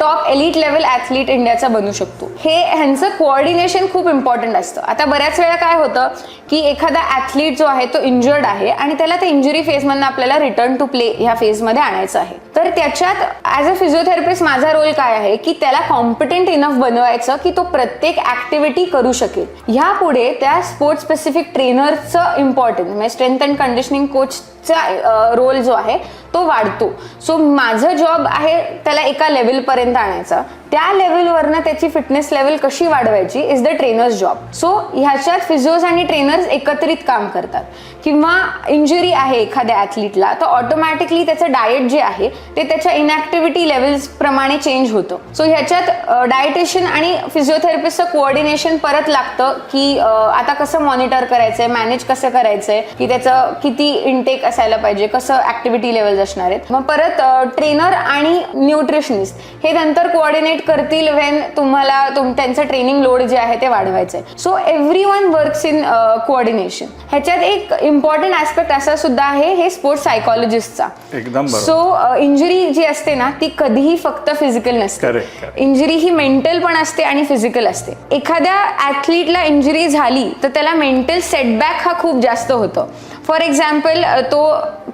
टॉप एलिट लेवल ॲथलीट इंडियाचा बनू शकतो. हे ह्यांचं कोऑर्डिनेशन खूप इम्पॉर्टंट असतं. आता बऱ्याच वेळा काय होतं की एखादा ॲथलीट जो आहे तो इंजर्ड आहे आणि त्याला त्या इंजुरी फेजमधून आपल्याला रिटर्न टू प्ले ह्या फेजमध्ये आणायचं आहे. तर त्याच्यात ॲज अ फिजिओथेरपिस्ट माझा रोल काय आहे की त्याला कॉम्पिटंट इनफ बनवायचं की तो प्रत्येक ऍक्टिव्हिटी करू शकेल. ह्यापुढे त्या स्पोर्ट्स स्पेसिफिक ट्रेनरचं इम्पॉर्टन्स म्हणजे स्ट्रेंथ अँड कंडिशनिंग कोचचा रोल जो आहे तो वाढतो. सो माझं जॉब आहे त्याला एका लेवलपर्यंत आणायचा. त्या लेवलवरनं त्याची फिटनेस लेवल कशी वाढवायची is the trainers job. So ह्याच्यात फिजिओज आणि ट्रेनर्स एकत्रित काम करतात. किंवा इंजुरी आहे एखाद्या ॲथलीटला तर ऑटोमॅटिकली त्याचं डाएट जे आहे ते त्याच्या इनॅक्टिव्हिटी लेवल्स प्रमाणे चेंज होतं. सो ह्याच्यात डायटिशियन आणि फिजिओथेरपिस्टचं कोऑर्डिनेशन परत लागतं की आता कसं मॉनिटर करायचंय, मॅनेज कसं करायचंय, की त्याचं किती इनटेक असायला पाहिजे, कसं ऍक्टिव्हिटी लेवल असणार आहेत. मग परत ट्रेनर आणि न्यूट्रिशनिस्ट हे नंतर कोऑर्डिनेट करतील वेन तुम्हाला त्यांचं ट्रेनिंग लोड जे आहे ते वाढवायचं आहे. So everyone works in coordination. ह्याच्यात एक इम्पॉर्टंट ऍस्पेक्ट असा सुद्धा आहे हे स्पोर्ट्स सायकॉलॉजिस्टचा. एकदम बरोबर. सो इंजुरी जी असते ना ती कधीही फक्त फिजिकल नसते. इंजुरी ही मेंटल पण असते आणि फिजिकल असते. एखाद्या ऍथलीटला इंजुरी झाली तर त्याला मेंटल सेटबॅक हा खूप जास्त होतो. फॉर एक्झाम्पल तो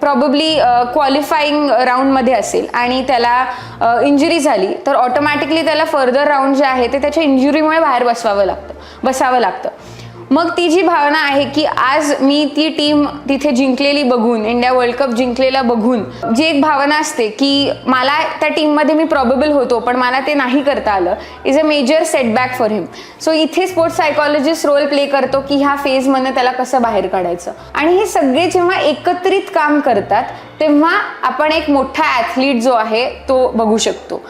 प्रॉबेबली क्वालिफाईंग राऊंडमध्ये असेल आणि त्याला इंजुरी झाली तर ऑटोमॅटिकली त्याला फर्दर राऊंड जे आहे ते त्याच्या इंजुरीमुळे बाहेर बसावं लागतं. मग ती जी भावना आहे की आज मी ती टीम तिथे जिंकलेली बघून, इंडिया वर्ल्ड कप जिंकलेला बघून जी एक भावना असते की मला त्या टीममध्ये मी प्रॉबेबल होतो पण मला ते नाही करता आलं, is a major setback for him. So इथे स्पोर्ट्स सायकॉलॉजिस्ट रोल प्ले करतो की ह्या फेजमधनं त्याला कसं बाहेर काढायचं. आणि हे सगळे जेव्हा एकत्रित काम करतात तेव्हा आपण एक मोठा ॲथलीट जो आहे तो बघू शकतो.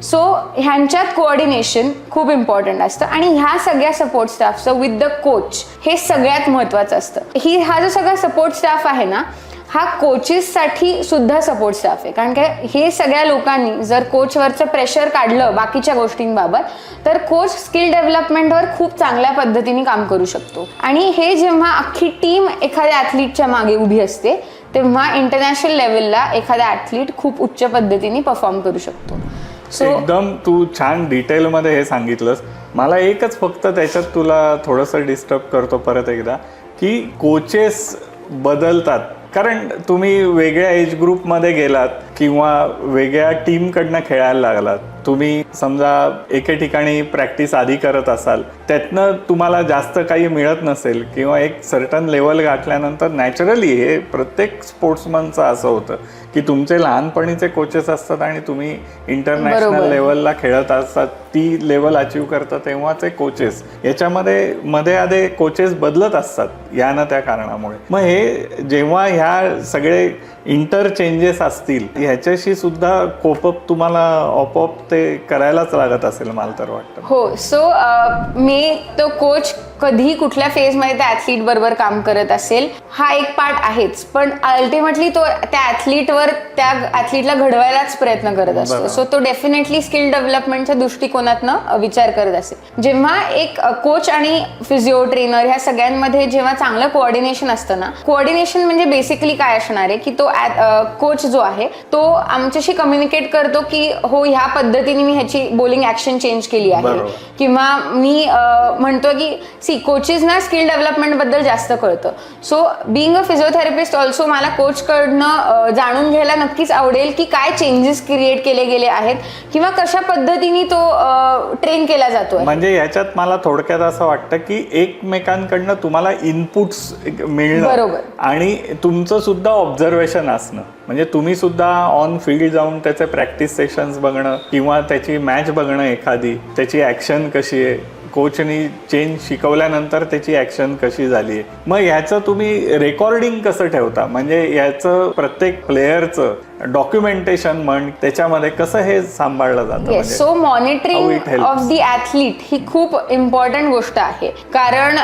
सो ह्यांच्यात कोऑर्डिनेशन खूप इम्पॉर्टंट असतं आणि ह्या सगळ्या सपोर्ट स्टाफचं विथ द कोच हे सगळ्यात महत्त्वाचं असतं. हा जो सगळा सपोर्ट स्टाफ आहे ना हा कोचेससाठी सुद्धा सपोर्ट स्टाफ आहे. कारण काय हे सगळ्या लोकांनी जर कोचवरचं प्रेशर काढलं बाकीच्या गोष्टींबाबत तर कोच स्किल डेव्हलपमेंटवर खूप चांगल्या पद्धतीने काम करू शकतो. आणि हे जेव्हा अख्खी टीम एखाद्या ॲथलीटच्या मागे उभी असते तेव्हा इंटरनॅशनल लेवलला एखादा ॲथलीट खूप उच्च पद्धतीने परफॉर्म करू शकतो. एकदम तू छान डिटेलमध्ये हे सांगितलंस. मला एकच फक्त त्याच्यात तुला थोडंसं डिस्टर्ब करतो परत एकदा की कोचेस बदलतात. कारण तुम्ही वेगळ्या एज ग्रुपमध्ये गेलात किंवा वेगळ्या टीमकडनं खेळायला लागलात, तुम्ही समजा एके ठिकाणी प्रॅक्टिस आधी करत असाल, त्यातनं तुम्हाला जास्त काही मिळत नसेल किंवा एक सर्टन लेवल गाठल्यानंतर नॅचरली हे प्रत्येक स्पोर्ट्समनचं असं होतं की तुमचे लहानपणीचे कोचेस असतात आणि तुम्ही इंटरनॅशनल लेवलला खेळत असतात, ती लेवल अचीव करतात तेव्हाचे कोचेस, याच्यामध्ये मध्ये आधे कोचेस बदलत असतात या ना त्या कारणामुळे. मग हे जेव्हा ह्या सगळे इंटरचेंजेस असतील ह्याच्याशी सुद्धा कोपअप तुम्हाला आपोआप ते करायलाच लागत असेल मला तर वाटतं. हो. सो मी तो कोच कधी कुठल्या फेजमध्ये त्या ॲथलीट बरोबर काम करत असेल हा एक पार्ट आहेच, पण अल्टिमेटली तो त्या ॲथलीटवर त्या ॲथलीटला घडवायलाच प्रयत्न करत असतो. सो तो डेफिनेटली स्किल डेव्हलपमेंटच्या दृष्टिकोनातनं विचार करत असेल. जेव्हा एक कोच आणि फिजिओ ट्रेनर ह्या सगळ्यांमध्ये जेव्हा चांगलं कोऑर्डिनेशन असतं ना, कोऑर्डिनेशन म्हणजे बेसिकली काय असणार आहे की तो कोच जो आहे तो आमच्याशी कम्युनिकेट करतो की हो ह्या पद्धतीने मी ह्याची बॉलिंग ऍक्शन चेंज केली आहे, किंवा मी म्हणतो की कोचेस ना स्किल डेव्हलपमेंट बद्दल जास्त कळतं. So being a physiotherapist also मला कोच कडनं जाणून घ्यायला नक्कीच आवडेल की काय चेंजेस क्रिएट केले गेले आहेत किंवा कशा पद्धतीने तो ट्रेन केला जातो. म्हणजे याच्यात मला थोडक्यात असं वाटतं की एकमेकांकडनं तुम्हाला इनपुट्स मिळणं आणि तुमचं सुद्धा ऑब्झर्वेशन असणं, म्हणजे तुम्ही सुद्धा ऑन फील्ड जाऊन त्याचे प्रॅक्टिस सेशन्स बघणं किंवा त्याची मॅच बघणं, एखादी त्याची ॲक्शन कशी आहे, कोचनी चेंज शिकवल्यानंतर त्याची ॲक्शन कशी झाली आहे, मग ह्याचं तुम्ही रेकॉर्डिंग कसं ठेवता, म्हणजे याचं प्रत्येक प्लेयरचं डॉक्युमेंटेशन म्हण त्याच्यामध्ये कसं हे सांभाळलं जातं. So monitoring of the athlete ही खूप इम्पॉर्टंट गोष्ट आहे. कारण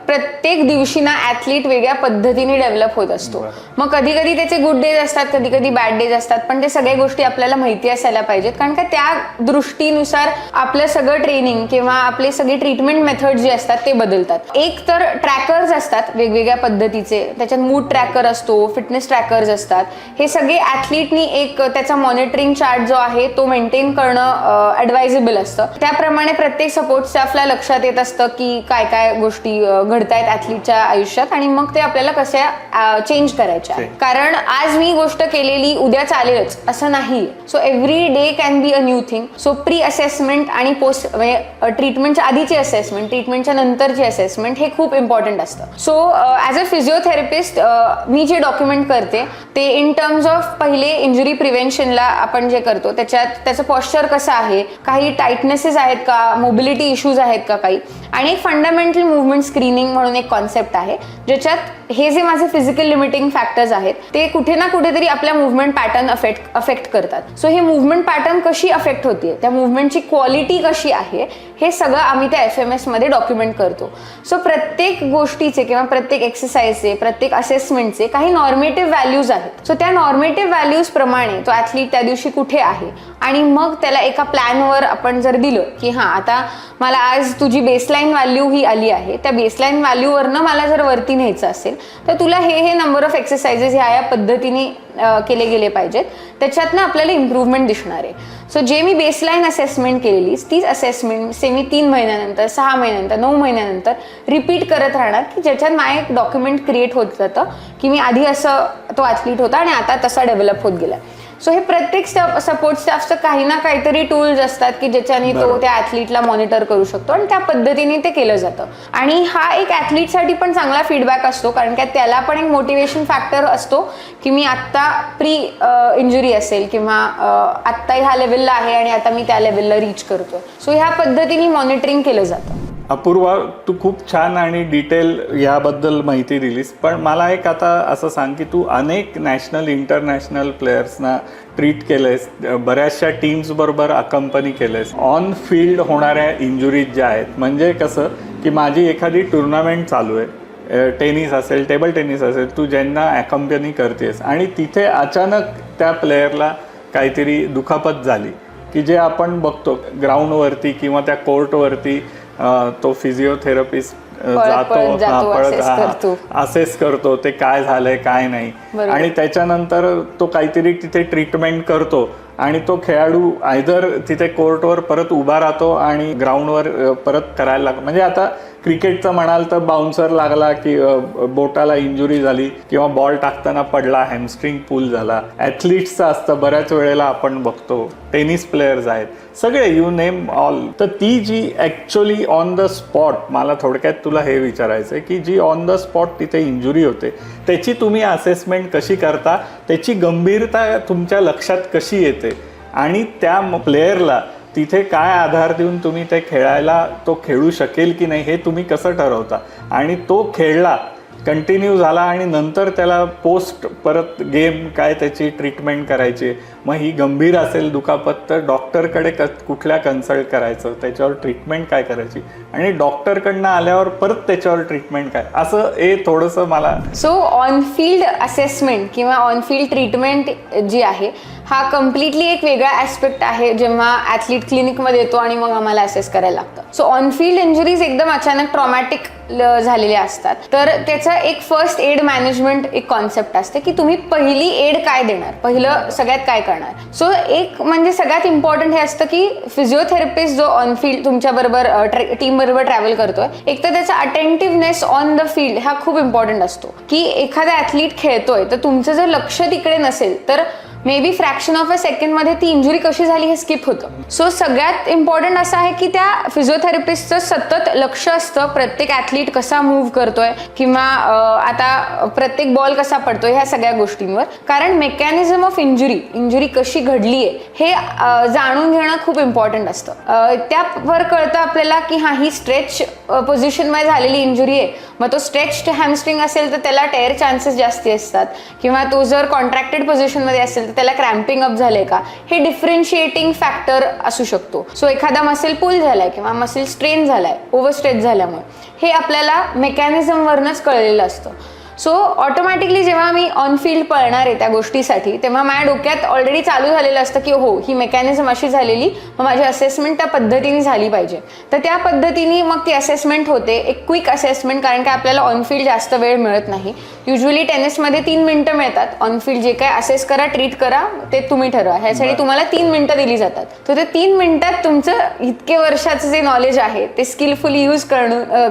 प्रत्येक दिवशी ना ॲथलीट वेगळ्या पद्धतीने डेव्हलप होत असतो. मग कधी कधी त्याचे गुड डेज असतात, कधी कधी बॅड डेज असतात, पण ते सगळ्या गोष्टी आपल्याला माहिती असायला पाहिजेत. कारण का त्या दृष्टीनुसार आपलं सगळं ट्रेनिंग किंवा आपले सगळे ट्रीटमेंट मेथड जे असतात ते बदलतात. एक तर ट्रॅकर्स असतात वेगवेगळ्या पद्धतीचे, त्याच्यात मूड ट्रॅकर असतो, फिटनेस ट्रॅकर्स असतात. हे सगळे ॲथलीटनी एक त्याचा मॉनिटरिंग चार्ट जो आहे तो मेंटेन करणं ॲडवायझेबल असतं. त्याप्रमाणे प्रत्येक सपोर्ट स्टाफला लक्षात येत असतं की काय काय गोष्टी घडतायत ॲथलीटच्या आयुष्यात आणि मग ते आपल्याला कशा चेंज करायच्या. कारण आज मी गोष्ट केलेली उद्या चालेलच असं नाही. So every day can be a new thing. So pre assessment आणि पोस्ट म्हणजे ट्रीटमेंटच्या आधीची असेसमेंट, ट्रीटमेंटच्या नंतरची असेसमेंट हे खूप इम्पॉर्टंट असतं. सो ॲज अ फिजिओथेरपिस्ट मी जे डॉक्युमेंट करते ते इन टर्म्स ऑफ पहिले इंजुरी प्रिव्हेन्शनला आपण जे करतो त्याचं पॉस्चर कसं आहे, काही टाईटनेसेस आहेत का, मोबिलिटी इश्यूज आहेत का काही, आणि एक फंडामेंटल मुवमेंट स्क्रीनिंग म्हणून एक कॉन्सेप्ट आहे ज्याच्यात हे जे माझे फिजिकल लिमिटिंग फॅक्टर्स आहेत ते कुठे ना कुठेतरी आपल्या मुवमेंट पॅटर्न अफेक्ट करतात. सो हे मुवमेंट पॅटर्न कशी अफेक्ट होते, त्या मुवमेंटची क्वालिटी कशी आहे, हे सगळं आम्ही त्या FMS मध्ये डॉक्युमेंट करतो. सो प्रत्येक गोष्टीचे किंवा प्रत्येक एक्सरसाइजचे, प्रत्येक असेसमेंटचे काही नॉर्मेटिव्ह व्हॅल्यूज आहेत. सो त्या नॉर्मेटिव्ह व्हॅल्यूज व्हॅल्यूज प्रमाणे तो ॲथलीट त्या दिवशी कुठे आहे आणि मग त्याला एका प्लॅनवर आपण जर दिलं की हां आता मला आज तुझी बेसलाईन व्हॅल्यू ही आली आहे, त्या बेसलाईन व्हॅल्यूवरनं मला जर वरती न्यायचं असेल तर तुला हे नंबर ऑफ एक्सरसाइजेस ह्या पद्धतीने केले गेले पाहिजेत, त्याच्यातनं आपल्याला इम्प्रूव्हमेंट दिसणार आहे. सो जे मी बेसलाईन असेसमेंट केलेली तीच असेसमेंट मी 3 महिन्यानंतर, 6 महिन्यानंतर, 9 महिन्यानंतर रिपीट करत राहणार, की ज्याच्यात माझं एक डॉक्युमेंट क्रिएट होत जातं की मी आधी असं तो ॲथलीट होता आणि आता तसा डेव्हलप होत गेला. सो हे प्रत्येक सपोर्ट स्टाफचं काही ना काहीतरी टूल्स असतात की ज्याच्याने तो त्या ॲथलीटला मॉनिटर करू शकतो आणि त्या पद्धतीने ते केलं जातं. आणि हा एक ॲथलीटसाठी पण चांगला फीडबॅक असतो, कारण की त्याला पण एक मोटिवेशन फॅक्टर असतो की मी आत्ता प्री इंजुरी असेल किंवा आत्ता ह्या लेवलला आहे आणि आता मी त्या लेवलला रीच करतोय. सो ह्या पद्धतीने मॉनिटरिंग केलं जातं. अपूर्वा, तू खूप छान आणि डिटेल याबद्दल माहिती दिलीस, पण मला एक आता असं सांग की तू अनेक नॅशनल इंटरनॅशनल प्लेयर्सना ट्रीट केलेस, बऱ्याचशा टीम्स बरोबर अकंपनी केलेस. ऑन फील्ड होणाऱ्या इंजुरीज ज्या आहेत, म्हणजे कसं की माझी एखादी टुर्नामेंट चालू आहे, टेनिस असेल, टेबल टेनिस असेल, तू ज्यांना अकंपनी करतेस आणि तिथे अचानक त्या प्लेयरला काहीतरी दुखापत झाली की जे आपण बघतो ग्राउंडवरती किंवा त्या कोर्टवरती तो फिजिओथेरपिस्ट जातो, असेस करतो ते काय झालंय काय नाही, आणि त्याच्यानंतर तो काहीतरी तिथे ट्रीटमेंट करतो आणि तो खेळाडू आयदर तिथे कोर्टवर परत उभा राहतो आणि ग्राउंडवर परत करायला लागतो. म्हणजे आता क्रिकेटचं म्हणाल तर बाउन्सर लागला की बोटाला इंजुरी झाली किंवा बॉल टाकताना पडला, हॅमस्ट्रिंग पुल झाला. ॲथलीट्सचं असतं बऱ्याच वेळेला आपण बघतो, टेनिस प्लेयर्स आहेत, सगळे यू नेम ऑल. तर ती जी ॲक्च्युअली ऑन द स्पॉट, मला थोडक्यात तुला हे विचारायचं आहे की जी ऑन द स्पॉट तिथे इंजुरी होते त्याची तुम्ही असेसमेंट कशी करता, त्याची गंभीरता तुमच्या लक्षात कशी येते आणि त्या प्लेयरला तिथे काय आधार देऊन तुम्ही ते खेळायला तो खेळू शकेल की नाही हे तुम्ही कसं ठरवता, आणि तो खेळला कंटिन्यू झाला आणि नंतर त्याला पोस्ट परत गेम काय त्याची ट्रीटमेंट करायची, मग ही गंभीर असेल दुखापत तर डॉक्टरकडे कुठल्या कन्सल्ट करायचं, त्याच्यावर ट्रीटमेंट काय करायची, आणि डॉक्टरकडनं आल्यावर परत त्याच्यावर ट्रीटमेंट काय, असं हे थोडंसं मला. सो ऑन फील्ड असेसमेंट किंवा ऑन फील्ड ट्रीटमेंट जी आहे हा कम्प्लिटली एक वेगळा ॲस्पेक्ट आहे जेव्हा ॲथलीट क्लिनिकमध्ये येतो आणि मग आम्हाला असेस करायला लागतं. सो ऑन फील्ड इंजुरीज एकदम अचानक ट्रॉमॅटिक झालेल्या असतात, तर त्याचा एक फर्स्ट एड मॅनेजमेंट एक कॉन्सेप्ट असते की तुम्ही पहिली एड काय देणार, पहिलं सगळ्यात काय करणार. सो एक म्हणजे सगळ्यात इम्पॉर्टंट हे असतं की फिजिओथेरपिस्ट जो ऑन फील्ड तुमच्या बरोबर टीम बरोबर ट्रॅव्हल करतोय, एक तर त्याचा अटेंटिव्हनेस ऑन द फील्ड हा खूप इम्पॉर्टंट असतो की एखादा ॲथलीट खेळतोय तर तुमचं जर लक्ष तिकडे नसेल तर may be fraction of a सेकंडमध्ये ती इंजुरी कशी झाली हे स्किप होतं. सो सगळ्यात इम्पॉर्टंट असं आहे की त्या फिजिओथेरपिस्टचं सतत लक्ष असतं प्रत्येक ॲथलीट कसा मूव्ह करतोय किंवा आता प्रत्येक बॉल कसा पडतोय ह्या सगळ्या गोष्टींवर, कारण मेकॅनिझम ऑफ इंजुरी कशी घडली आहे हे जाणून घेणं खूप इम्पॉर्टंट असतं. त्यावर कळतं आपल्याला की हा ही स्ट्रेच पोझिशनमध्ये झालेली इंजुरी आहे, मग तो स्ट्रेच्ड हॅमस्ट्रिंग असेल तर त्याला टेअर चान्सेस जास्ती असतात, किंवा तो जर कॉन्ट्रॅक्टेड पोझिशनमध्ये असेल तर त्याला क्रॅम्पिंग अप झालंय का, हे डिफरन्शिएटिंग फॅक्टर असू शकतो. सो एखादा मसल पुल झालाय किंवा मसल स्ट्रेन झालाय ओव्हर स्ट्रेच झाल्यामुळे, हे आपल्याला मेकॅनिझमवरनंच कळलेलं असतं. सो ऑटोमॅटिकली जेव्हा मी ऑन फील्ड पळणार आहे त्या गोष्टीसाठी तेव्हा माझ्या डोक्यात ऑलरेडी चालू झालेलं असतं की हो ही मेकॅनिझम अशी झालेली, मग माझी असेसमेंट त्या पद्धतीने झाली पाहिजे. तर त्या पद्धतीने मग ती असेसमेंट होते, एक क्विक असेसमेंट, कारण की आपल्याला ऑन फील्ड जास्त वेळ मिळत नाही. युजली टेनिसमध्ये 3 मिनिटं मिळतात. ऑन फील्ड जे काय असेस करा, ट्रीट करा ते तुम्ही ठरवा, ह्यासाठी तुम्हाला 3 मिनिटं दिली जातात. तर ते 3 मिनिटात तुमचं इतके वर्षाचं जे नॉलेज आहे ते स्किलफुली यूज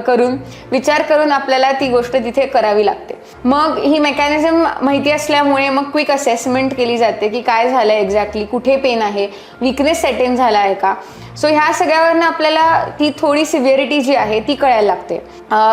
करून विचार करून आपल्याला ती गोष्ट तिथे करावी लागते. मग ही मेकॅनिझम माहिती असल्यामुळे मग क्विक असेसमेंट केली जाते की काय झालंय एक्झॅक्टली, कुठे पेन आहे, विकनेस सेट इन झाला आहे का. सो ह्या सगळ्यावरनं आपल्याला ती थोडी सिव्हिअरिटी जी आहे ती कळायला लागते.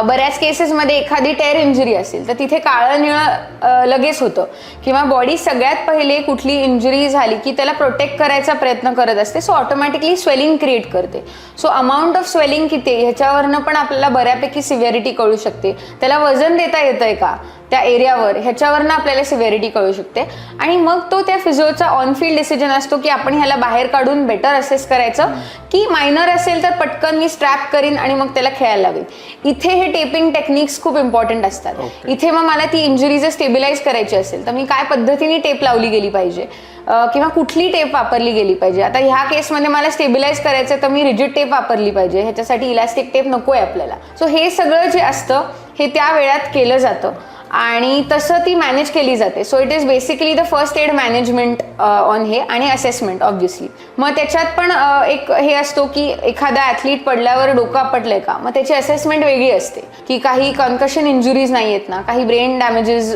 बऱ्याच केसेसमध्ये एखादी टेअर इंजुरी असेल तर तिथे काळं निळं लगेच होतं, किंवा बॉडी सगळ्यात पहिले कुठली इंजुरी झाली की त्याला प्रोटेक्ट करायचा प्रयत्न करत असते, सो ऑटोमॅटिकली स्वेलिंग क्रिएट करते. सो अमाऊंट ऑफ स्वेलिंग किती ह्याच्यावरनं पण आपल्याला बऱ्यापैकी सिव्हिअरिटी कळू शकते. त्याला वजन देता येतंय का त्या एरियावर, ह्याच्यावरनं आपल्याला सिव्हिअरिटी कळू शकते. आणि मग तो त्या फिजिओचा ऑन फील्ड डिसिजन असतो की आपण ह्याला बाहेर काढून बेटर असेस करायचं की मायनर असेल तर पटकन मी स्ट्रॅप करीन आणि मग त्याला खेळायला लावेन. इथे हे टेपिंग टेक्निक्स खूप इम्पॉर्टंट असतात. इथे मग मला ती इंजुरी जर स्टेबिलाईज करायची असेल तर मी काय पद्धतीने टेप लावली गेली पाहिजे किंवा कुठली टेप वापरली गेली पाहिजे. आता ह्या केसमध्ये मला स्टेबिलाईज करायचं तर मी रिजिड टेप वापरली पाहिजे, ह्याच्यासाठी इलास्टिक टेप नको आहे आपल्याला. सो हे सगळं जे असतं हे त्या वेळात केलं जातं आणि तसं ती मॅनेज केली जाते. So it is basically the first aid management on हे आणि असेसमेंट ऑब्व्हियसली. मग त्याच्यात पण एक हे असतो की एखादा ॲथलीट पडल्यावर डोकं आपटलंय का, मग त्याची असेसमेंट वेगळी असते की काही कन्कशन इंजुरीज नाही आहेत ना, काही ब्रेन डॅमेजेस,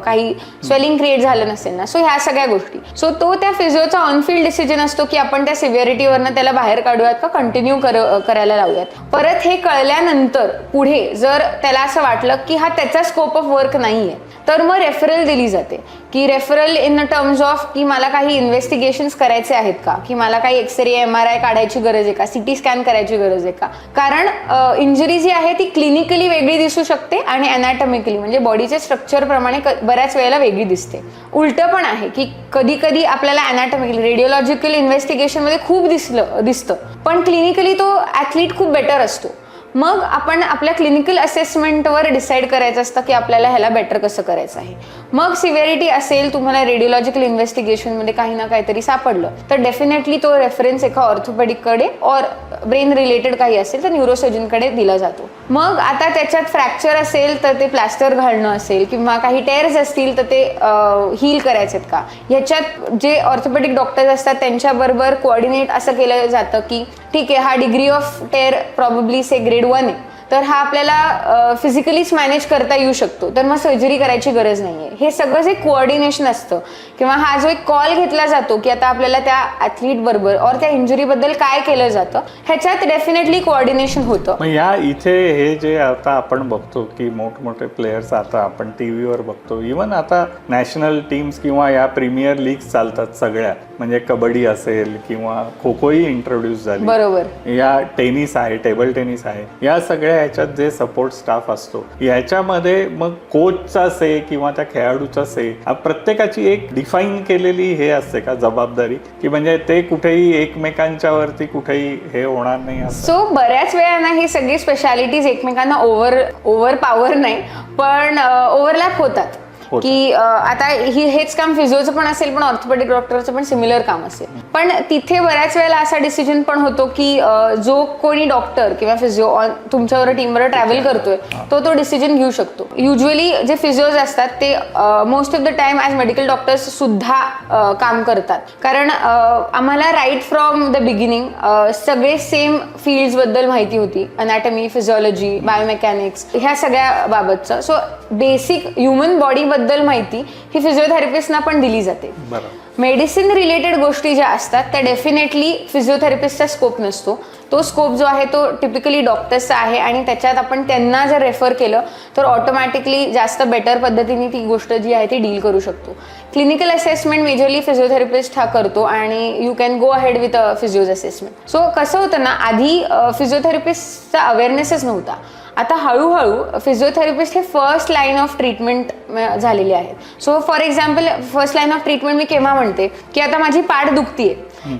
काही स्वेलिंग क्रिएट झालं नसेल ना, सो ह्या सगळ्या गोष्टी. सो तो त्या फिजिओचा ऑनफिल्ड डिसिजन असतो की आपण त्या सिव्हिअरिटीवरनं त्याला बाहेर काढूयात का कंटिन्यू करायला लावूयात. परत हे कळल्यानंतर पुढे जर त्याला असं वाटलं की हा त्याचा स्कोप ऑफ वर्क नाहीये तर मग रेफरल दिली जाते की रेफरल इन टर्म्स ऑफ की मला काही इन्व्हेस्टिगेशन्स करायचे आहेत का, की मला काही एक्सरे MRI काढायची गरज आहे का, CT स्कॅन करायची गरज आहे का. कारण इंजुरी जी आहे ती क्लिनिकली वेगळी दिसू शकते आणि अनॅटॉमिकली म्हणजे बॉडीच्या स्ट्रक्चर प्रमाणे बऱ्याच वेळेला वेगळी दिसते. उलटं पण आहे की कधी कधी आपल्याला अनॅटॉमिकली रेडिओलॉजिकल इन्व्हेस्टिगेशनमध्ये खूप दिसतं पण क्लिनिकली तो ॲथलीट खूप बेटर असतो. मग आपण आपल्या क्लिनिकल असेसमेंटवर डिसाईड करायचं असतं की आपल्याला ह्याला बेटर कसं करायचं आहे. मग सिव्हिअरिटी असेल, तुम्हाला रेडिओलॉजिकल इन्व्हेस्टिगेशनमध्ये काही ना काहीतरी सापडलं तर डेफिनेटली तो रेफरन्स एका ऑर्थोपेडिककडे और ब्रेन रिलेटेड काही असेल तर न्यूरोसर्जनकडे दिला जातो. मग आता त्याच्यात फ्रॅक्चर असेल तर ते प्लास्टर घालणं असेल किंवा काही टेअर्स असतील तर ते हील करायचे आहेत का, ह्याच्यात जे ऑर्थोपेडिक डॉक्टर्स असतात त्यांच्याबरोबर कोऑर्डिनेट असं केलं जातं की ठीक आहे हा degree of tear probably say grade 1 आहे तर हा आपल्याला फिजिकलीच मॅनेज करता येऊ शकतो तर मग सर्जरी करायची गरज नाहीये. हे सगळं जे कोऑर्डिनेशन असतं किंवा हा जो एक कॉल घेतला जातो की आता आपल्याला त्या ॲथलीट बरोबर और त्या इंजुरी बद्दल काय केलं जातं ह्याच्यात डेफिनेटली कोऑर्डिनेशन होतं. मग या इथे हे जे आता आपण बघतो की मोठमोठे प्लेयर्स आता आपण टीव्हीवर बघतो, इव्हन आता नॅशनल टीम्स किंवा या प्रीमियर लीग चालतात सगळ्या, म्हणजे कबड्डी असेल किंवा खो खोही इंट्रोड्यूस झाली, बरोबर, या टेनिस आहे, टेबल टेनिस आहे, या सगळ्या ह्याच्यात जे सपोर्ट स्टाफ असतो याच्यामध्ये मग कोचचा से किंवा त्या खेळाडूचा से प्रत्येकाची एक डिफाईन केलेली हे असते का जबाबदारी, की म्हणजे ते कुठेही एकमेकांच्या वरती कुठेही हे होणार नाही. सो बऱ्याच वेळा ही सगळी स्पेशालिटीज एकमेकांना ओव्हर पॉवर नाही पण ओव्हरलॅप होतात की आता हेच काम फिजिओचं पण असेल पण ऑर्थोपेडिक डॉक्टरचं पण सिमिलर काम असेल. पण तिथे बऱ्याच वेळेला असा डिसिजन पण होतो की जो कोणी डॉक्टर किंवा फिजिओ तुमच्यावर टीमवर ट्रॅव्हल करतोय तो डिसिजन घेऊ शकतो. युजली जे फिजिओज असतात ते most of the time as medical doctors सुद्धा काम करतात कारण आम्हाला राईट फ्रॉम द बिगिनिंग सगळे सेम फील्ड्स बद्दल माहिती होती, अनॅटमी, फिजिओलॉजी, बायोमेकॅनिक्स ह्या सगळ्या बाबतचं. सो बेसिक ह्युमन बॉडी बद्दल माहिती ही फिजिओथेरपिस्टना पण दिली जाते. मेडिसिन रिलेटेड गोष्टी ज्या असतात त्या डेफिनेटली फिजिओथेरपिस्टचा स्कोप नसतो. तो स्कोप जो आहे तो टिपिकली डॉक्टर्सचा आहे आणि त्याच्यात आपण त्यांना जर रेफर केलं तर ऑटोमॅटिकली जास्त बेटर पद्धतीने ती गोष्ट जी आहे ती डील करू शकतो. क्लिनिकल असेसमेंट मेजरली फिजिओथेरपिस्ट हा करतो आणि you can go ahead with a physio's assessment. So कसं होतं ना, आधी फिजिओथेरपिस्टचा अवेअरनेसच नव्हता. आता हळूहळू फिजिओथेरपिस्ट हे फर्स्ट लाईन ऑफ ट्रीटमेंट झालेली आहेत. So for example first line of treatment मी केव्हा म्हणते की आता माझी पाठ दुखतीये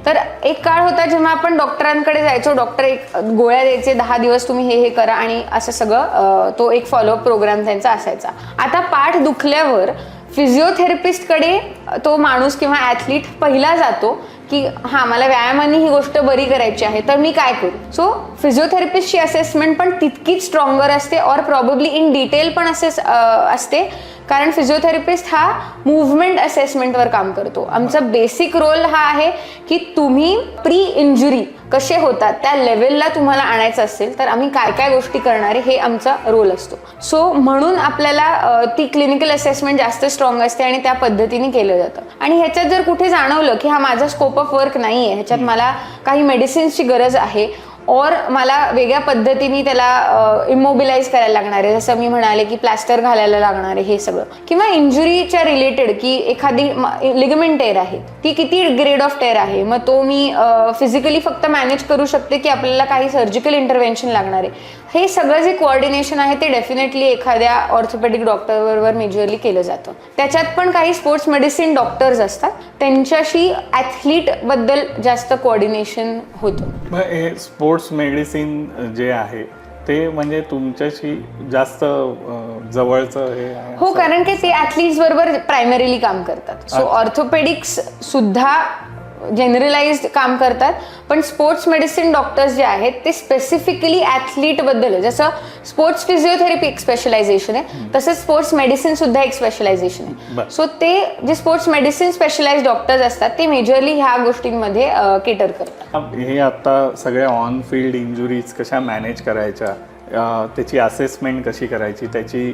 तर एक काळ होता जेव्हा आपण डॉक्टरांकडे जायचो, डॉक्टर एक गोळ्या द्यायचे, 10 दिवस तुम्ही हे करा आणि असं सगळं तो एक फॉलोअप प्रोग्राम त्यांचा असायचा. आता पाठ दुखल्यावर फिजिओथेरपिस्टकडे तो माणूस किंवा ॲथलीट पहिला जातो की हा मला व्यायामाने ही गोष्ट बरी करायची आहे तर मी काय करू. सो फिजिओथेरपिस्टची असेसमेंट पण तितकीच स्ट्रॉंगर असते और प्रॉबेबली इन डिटेल पण असते कारण फिजिओथेरपिस्ट हा मूव्हमेंट असेसमेंटवर काम करतो. आमचा बेसिक रोल हा आहे की तुम्ही प्री इंजुरी कसे होतात त्या लेवलला तुम्हाला आणायचं असेल तर आम्ही काय काय गोष्टी करणारे हे आमचा रोल असतो. सो म्हणून आपल्याला ती क्लिनिकल असेसमेंट जास्त स्ट्रॉंग असते आणि त्या पद्धतीने केलं जातं. आणि ह्याच्यात जर कुठे जाणवलं की हा माझा स्कोप ऑफ वर्क नाही आहे, ह्याच्यात मला काही मेडिसिन्सची गरज आहे और मला वेगळ्या पद्धतीने त्याला इमोबिलाइज करायला लागणार आहे, जसं मी म्हणाले की प्लास्टर घालायला लागणार आहे हे सगळं, किंवा इंजुरीच्या रिलेटेड की एखादी लिगमेंट टेअर आहे ती किती ग्रेड ऑफ टेअर आहे, मग तो मी फिजिकली फक्त मॅनेज करू शकते की आपल्याला काही सर्जिकल इंटरव्हेन्शन लागणार आहे, हे सगळं जे कोऑर्डिनेशन आहे ते डेफिनेटली एखाद्या ऑर्थोपेडिक डॉक्टर बरोबर मेजरली केलं जातं. त्याच्यात पण काही स्पोर्ट्स मेडिसिन डॉक्टर्स असतात, त्यांच्याशी ॲथलीट बद्दल जास्त कोऑर्डिनेशन होतं. मग हे स्पोर्ट्स मेडिसिन जे आहे ते म्हणजे तुमच्याशी जास्त जवळचं हे आहे? हो, कारण की ते ॲथलीट्स बरोबर प्रायमरीली काम करतात. सो ऑर्थोपेडिक्स सुद्धा जनरलाइज्ड काम करतात, पण स्पोर्ट्स मेडिसिन डॉक्टर्स जे आहेत ते स्पेसिफिकली ॲथलीट बद्दल, जसं स्पोर्ट्स फिजिओथेरपी एक स्पेशलायझेशन आहे तसंच स्पोर्ट्स मेडिसिन सुद्धा एक स्पेशलायझेशन आहे. सो ते जे स्पोर्ट्स मेडिसिन स्पेशलाइज्ड डॉक्टर्स असतात ते मेजरली ह्या गोष्टींमध्ये केटर करतात. हे आता सगळ्या ऑन फील्ड इंजुरीज कशा मॅनेज करायच्या, त्याची असेसमेंट कशी करायची, त्याची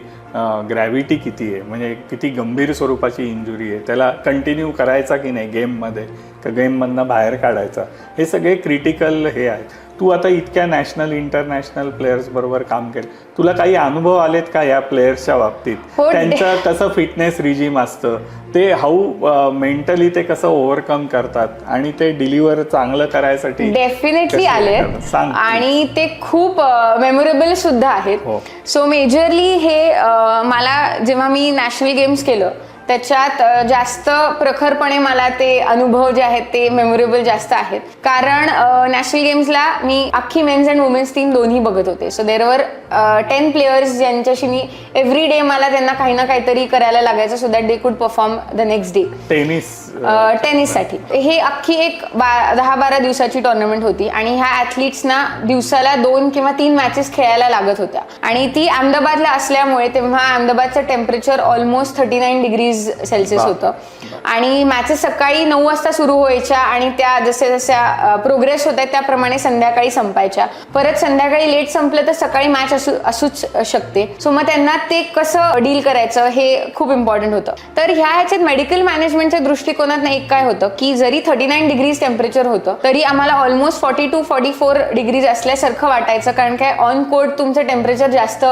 ग्रॅव्हिटी किती आहे, म्हणजे किती गंभीर स्वरूपाची इंजुरी आहे, त्याला कंटिन्यू करायचा की नाही गेममध्ये, का गेममधनं बाहेर काढायचा, हे सगळे क्रिटिकल हे आहेत. तू आता इतक्या नॅशनल इंटरनॅशनल प्लेयर्स बरोबर काम केलं, तुला काही अनुभव आलेत का या प्लेयर्सच्या बाबतीत? त्यांचं कसं फिटनेस रिजिम असतं, ते हाऊ मेंटली ते कसं ओव्हरकम करतात आणि ते डिलिव्हर चांगलं करायसाठी? डेफिनेटली आले आणि ते खूप मेमोरेबल सुद्धा आहेत. सो मेजरली हे मला जेव्हा मी नॅशनल गेम्स केलं त्याच्यात जास्त प्रखरपणे मला ते अनुभव जे आहेत ते मेमोरेबल जास्त आहेत, कारण नॅशनल गेम्सला मी अख्खी मेन्स अँड वुमेन्स टीम दोन्ही बघत होते. सो देर वर 10 प्लेयर्स ज्यांच्याशी मी एव्हरी डे मला त्यांना काही ना काहीतरी करायला लागायचं so that they could perform the next day. टेनिससाठी हे अख्खी एक 10-12 दिवसाची टुर्नामेंट होती आणि ह्या ॲथलीट्सना दिवसाला 2 किंवा 3 मॅचेस खेळायला लागत होत्या आणि ती अहमदाबादला असल्यामुळे तेव्हा अहमदाबादचं टेम्परेचर ऑलमोस्ट 39 डिग्रीज सेल्सिअस होतं आणि मॅचेस सकाळी 9 वाजता सुरू व्हायच्या आणि त्या जशा प्रोग्रेस होत्या त्याप्रमाणे संध्याकाळी संपायच्या. परत संध्याकाळी लेट संपलं तर सकाळी मॅच असूच शकते. सो मग त्यांना ते कसं डील करायचं हे खूप इम्पॉर्टंट होतं. तर ह्याच्यात मेडिकल मॅनेजमेंटच्या दृष्टिकोनात एक काय होतं की जरी 39 डिग्रीज टेम्परेचर होतं तरी आम्हाला ऑलमोस्ट 42-44 डिग्रीज असल्यासारखं वाटायचं, कारण काय ऑन कोर्ट तुमचं टेम्परेचर जास्त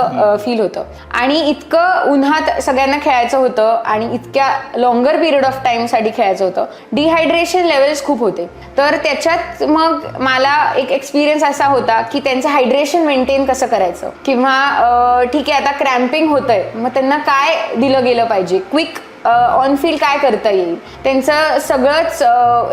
फील होतं आणि इतकं उन्हात सगळ्यांना खेळायचं होतं आणि इतक्या लॉंगर पिरियड ऑफ टाइम साठी खेळायचं होतं. डिहायड्रेशन लेवल्स खूप होते, तर त्याच्यात मग मला एक एक्सपिरियन्स असा होता की त्यांचं हायड्रेशन मेंटेन कसं करायचं किंवा ठीक आहे आता क्रॅम्पिंग होतंय मग त्यांना काय दिलं गेलं पाहिजे, क्विक ऑन फील्ड काय करता येईल, त्यांचं सगळंच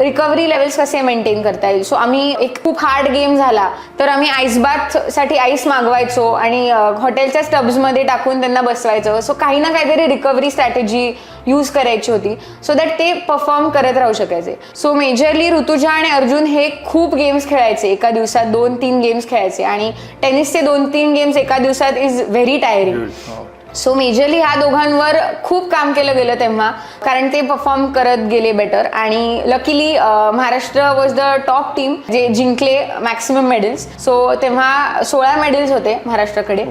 रिकव्हरी लेवल्स कसे मेंटेन करता येईल. सो आम्ही एक खूप हार्ड गेम झाला तर आम्ही आईस बाथसाठी आईस मागवायचो आणि हॉटेलच्या टब्समध्ये टाकून त्यांना बसवायचं. सो काही ना काहीतरी रिकव्हरी स्ट्रॅटेजी यूज करायची होती सो दॅट ते परफॉर्म करत राहू शकायचे. सो मेजरली ऋतुजा आणि अर्जुन हे खूप गेम्स खेळायचे, एका दिवसात 2-3 गेम्स खेळायचे आणि टेनिसचे 2-3 गेम्स एका दिवसात is very tiring. So majorly ह्या दोघांवर खूप काम केलं गेलं तेव्हा, कारण ते परफॉर्म करत गेले बेटर आणि luckily Maharashtra was the top team जे जिंकले मॅक्सिमम मेडल्स. सो तेव्हा 16 मेडल्स होते महाराष्ट्राकडे,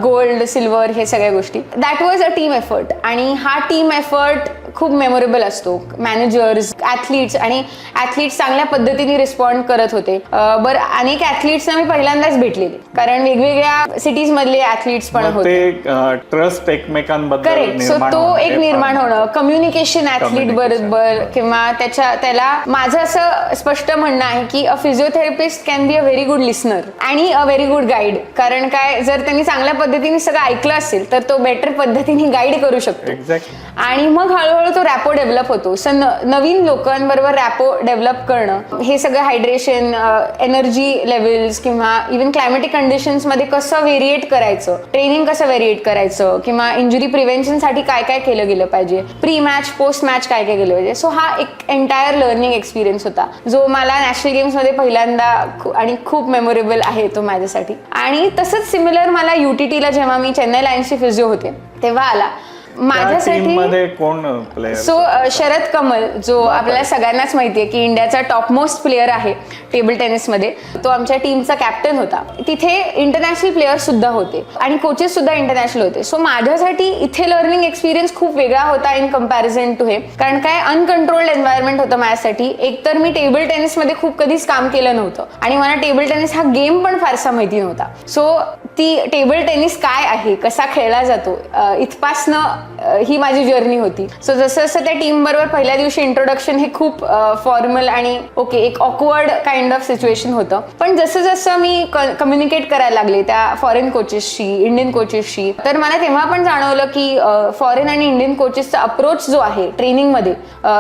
गोल्ड, सिल्वर हे सगळ्या गोष्टी. That was a team effort आणि हा टीम एफर्ट खूप मेमोरेबल असतो. मॅनेजर्स, ॲथलीट्स आणि ॲथलीट्स चांगल्या पद्धतीने रिस्पॉन्ड करत होते. बरं अनेक ॲथलीट्सना मी पहिल्यांदाच भेटलेले, कारण वेगवेगळ्या सिटीज मधले ॲथलीट्स पण होते. ट्रस्ट एकमेकांबद्दल करेक्ट. सो तो एक निर्माण होणं, कम्युनिकेशन ॲथलीट बरोबर किंवा त्याला माझं असं स्पष्ट म्हणणं आहे की a physiotherapist can be a very good listener आणि अ व्हेरी गुड गाईड. कारण काय जर त्यांनी चांगल्या पद्धतीने सगळं ऐकलं असेल तर तो बेटर पद्धतीने गाईड करू शकतो आणि मग हळूहळू तो रॅपो डेव्हलप होतो. सो नवीन लोकांबरोबर रॅपो डेव्हलप करणं, हे सगळं हायड्रेशन, एनर्जी लेवल्स किंवा इव्हन क्लायमॅटिक कंडिशन्स मध्ये कसं व्हेरिएट करायचं, ट्रेनिंग कसं व्हेरिएट करायचं किंवा इंजुरी प्रिव्हेन्शन साठी काय काय केलं गेलं पाहिजे, प्री मॅच पोस्ट मॅच काय काय केलं पाहिजे. सो हा एक एंटायर लर्निंग एक्सपिरियन्स होता जो मला नॅशनल गेम्स मध्ये पहिल्यांदा आणि खूप मेमोरेबल आहे तो माझ्यासाठी. आणि तसंच सिमिलर मला UTT ला जेव्हा मी चेन्नई लायन्सची फिजिओ होते तेव्हा आला माझ्यासाठी कोण प्लेयर. सो शरद कमल जो आपल्याला सगळ्यांनाच माहितीये की इंडियाचा टॉप मोस्ट प्लेअर आहे टेबल टेनिसमध्ये, तो आमच्या टीमचा कॅप्टन होता. तिथे इंटरनॅशनल प्लेयर सुद्धा होते आणि कोचेस सुद्धा इंटरनॅशनल होते. सो माझ्यासाठी इथे लर्निंग एक्सपिरियन्स खूप वेगळा होता इन कम्पॅरिझन टू हे, कारण काय अनकंट्रोल्ड एन्व्हायरमेंट होतं माझ्यासाठी. एक तर मी टेबल टेनिसमध्ये खूप कधीच काम केलं नव्हतं आणि मला टेबल टेनिस हा गेम पण फारसा माहिती नव्हता. सो ती टेबल टेनिस काय आहे, कसा खेळला जातो, इथपासनं ही माझी जर्नी होती. सो जसं जसं त्या टीम बरोबर पहिल्या दिवशी इंट्रोडक्शन हे खूप फॉर्मल आणि ओके एक ऑकवर्ड काइंड ऑफ सिच्युएशन होतं. पण जसं जसं मी कम्युनिकेट करायला लागले त्या फॉरेन कोचेसशी, इंडियन कोचेसशी, तर मला तेव्हा पण जाणवलं की फॉरेन आणि इंडियन कोचेसचा अप्रोच जो आहे ट्रेनिंगमध्ये,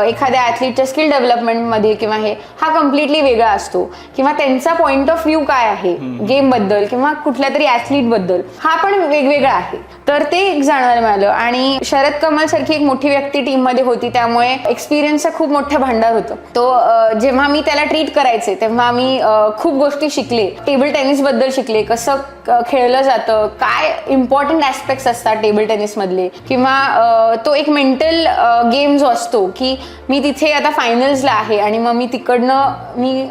एखाद्या ॲथलीटच्या स्किल डेव्हलपमेंटमध्ये किंवा हा कम्प्लिटली वेगळा असतो, किंवा त्यांचा पॉइंट ऑफ व्ह्यू काय आहे गेम बद्दल किंवा कुठल्या तरी ॲथलीट बद्दल हा पण वेगवेगळा आहे. तर ते एक जाणायला मिळालं. आणि शरद कमल सारखी एक मोठी व्यक्ती टीम मध्ये होती, त्यामुळे एक्सपिरियन्सचा खूप मोठा भांडार होतं. तो जेव्हा मी त्याला ट्रीट करायचे तेव्हा मी खूप गोष्टी शिकले. टेबल टेनिस बद्दल शिकले, कसं खेळलं जातं, काय इम्पॉर्टंट ऍस्पेक्ट्स असतात टेबल टेनिस मधले, किंवा तो एक मेंटल गेम जो असतो की मी तिथे आता फायनल्सला आहे आणि मग मी तिकडनं मी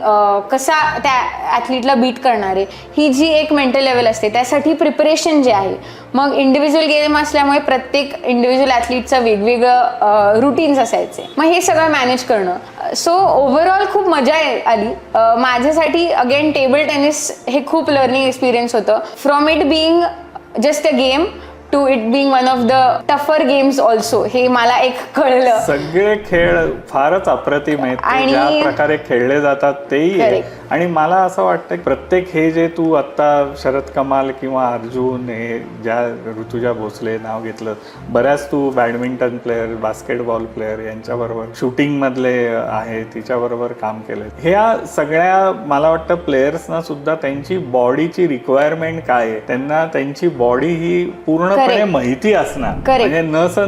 कसा त्या ॲथलीटला बीट करणार आहे, ही जी एक मेंटल लेवल असते त्यासाठी प्रिपरेशन जे आहे. मग इंडिव्हिज्युअल गेम असल्यामुळे प्रत्येक इंडिव्हिज्युअल ॲथलीटचं वेगवेगळं रुटीन्स असायचे, मग हे सगळं मॅनेज करणं. सो ओव्हरऑल खूप मजा आली. माझ्यासाठी अगेन टेबल टेनिस हे खूप लर्निंग एक्सपिरियन्स होतं. From it being just a game to it being one of the tougher games also, हे मला एक कळलं. सगळे खेळ फारच अप्रतिम आहेत, ज्या प्रकारे खेळले जातात तेही आहे. आणि मला असं वाटतं प्रत्येक हे जे तू आता शरद कमाल किंवा अर्जुन, हे ज्या ऋतुजा भोसले नाव घेतलं, बऱ्याच तू बॅडमिंटन प्लेअर, बास्केटबॉल प्लेअर यांच्याबरोबर शूटिंग मधले आहे, तिच्याबरोबर काम केलं. ह्या सगळ्या मला वाटतं प्लेयर्सना सुद्धा त्यांची बॉडीची रिक्वायरमेंट काय आहे, त्यांना त्यांची बॉडी ही पूर्ण माहिती असणार, म्हणजे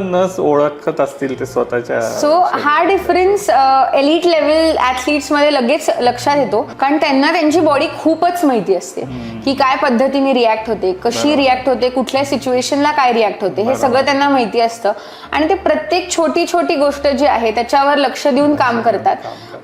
नस ओळखत असतील ते स्वतःच्या. सो हा डिफरन्स एलिट लेवल ऍथलीट्स मध्ये लगेच लक्षात येतो, कारण त्यांना त्यांची बॉडी खूपच माहिती असते की काय पद्धतीने रिॲक्ट होते, कशी रिॲक्ट होते, कुठल्या सिच्युएशनला काय रिॲक्ट होते, हे सगळं त्यांना माहिती असतं. आणि ते प्रत्येक छोटी छोटी गोष्ट जी आहे त्याच्यावर लक्ष देऊन काम करतात,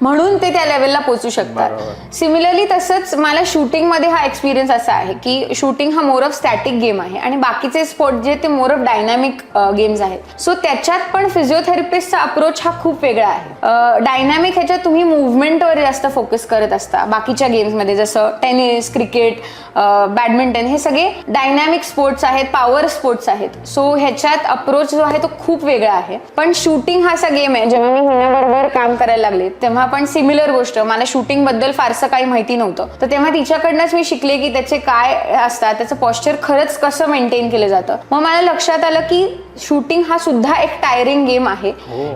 म्हणून ते त्या लेवलला पोहोचू शकतात. सिमिलरली तसंच मला शूटिंग मध्ये हा एक्सपिरियन्स असा आहे की शूटिंग हा मोर ऑफ स्टॅटिक गेम आहे आणि बाकीचे स्पोर्ट जे ते मोर ऑफ डायनामिक गेम्स आहेत. सो त्याच्यात पण फिजिओथेरपिस्टचा अप्रोच हा खूप वेगळा आहे. डायनामिक ह्याच्यात तुम्ही मुव्हमेंटवर जास्त फोकस करत असता. बाकीच्या गेम्समध्ये जसं टेनिस, क्रिकेट, बॅडमिंटन हे सगळे डायनामिक स्पोर्ट्स आहेत, पॉवर स्पोर्ट्स आहेत. सो ह्याच्यात अप्रोच जो आहे तो खूप वेगळा आहे. पण शूटिंग हा असा गेम आहे, जेव्हा मी हिनाबरोबर काम करायला लागले तेव्हा पण सिमिलर गोष्ट, मला शूटिंग बद्दल फारसं काही माहिती नव्हतं, तर तेव्हा तिच्याकडनंच मी शिकले की त्याचे काय असतात, त्याचं पॉस्चर खरंच कसं मेंटेन केलं जातं. मग मला लक्षात आलं की शूटिंग हा सुद्धा एक टायरिंग गेम आहे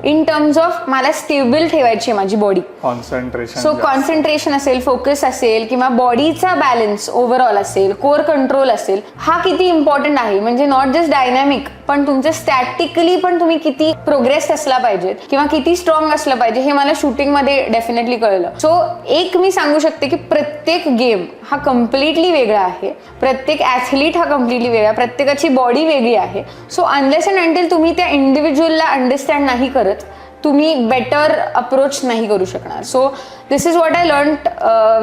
इन टर्म्स ऑफ मला स्टेबल ठेवायची माझी बॉडी, कॉन्सन्ट्रेशन. सो कॉन्सन्ट्रेशन असेल, फोकस असेल, किंवा बॉडीचा बॅलन्स ओव्हरऑल असेल, कोर कंट्रोल असेल, हा किती इम्पॉर्टंट आहे. म्हणजे नॉट जस्ट डायनॅमिक, पण तुमचं स्टॅटिकली पण तुम्ही किती प्रोग्रेस असला पाहिजेत किंवा किती स्ट्रॉंग असलं पाहिजे, हे मला शूटिंग मध्ये डेफिनेटली कळलं. सो एक मी सांगू शकते की प्रत्येक गेम हा कम्प्लिटली वेगळा आहे, प्रत्येक ॲथलीट हा कम्प्लिटली वेगळा, प्रत्येकाची बॉडी वेगळी आहे. सो अनलेस अँड अंटिल तुम्ही त्या इंडिव्हिज्युअलला अंडरस्टँड नाही करत, तुम्ही बेटर अप्रोच नाही करू शकणार. So this is what I learned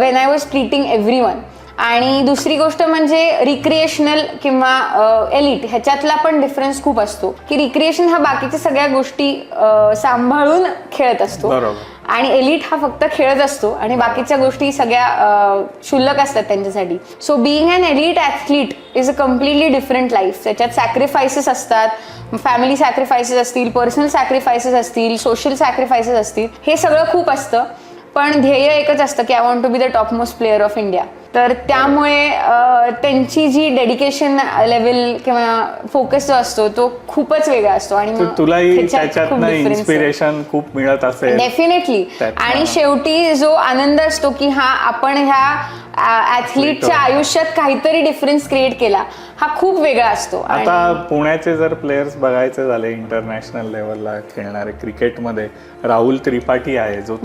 when I was treating everyone. आणि दुसरी गोष्ट म्हणजे रिक्रिएशनल किंवा एलिट ह्याच्यातला पण डिफरन्स खूप असतो की रिक्रिएशन हा बाकीच्या सगळ्या गोष्टी सांभाळून खेळत असतो आणि एलिट हा फक्त खेळत असतो आणि बाकीच्या गोष्टी सगळ्या क्षुल्लक असतात त्यांच्यासाठी. So being an elite athlete is a completely different life. त्याच्यात सॅक्रिफायसेस असतात, फॅमिली सॅक्रिफायसेस असतील, पर्सनल सॅक्रिफायसेस असतील, सोशल सॅक्रिफायसेस असतील, हे सगळं खूप असतं. पण ध्येय एकच असतं की I want to be the top most player of India. तर त्यामुळे त्यांची जी डेडिकेशन लेवल किंवा फोकस जो असतो तो खूपच वेगळा असतो. आणि तुलाही त्याच्यातनं इन्स्पिरेशन खूप मिळत असेल डेफिनेटली. आणि शेवटी जो आनंद असतो की हा आपण ह्या ऍथलीटच्या आयुष्यात काहीतरी डिफरन्स क्रिएट केला, हा खूप वेगळा असतो. आता पुण्याचे जर प्लेयर्स बघायचे झाले इंटरनॅशनल लेवलला खेळणारे क्रिकेटमध्ये, राहुल त्रिपाठी आहे जो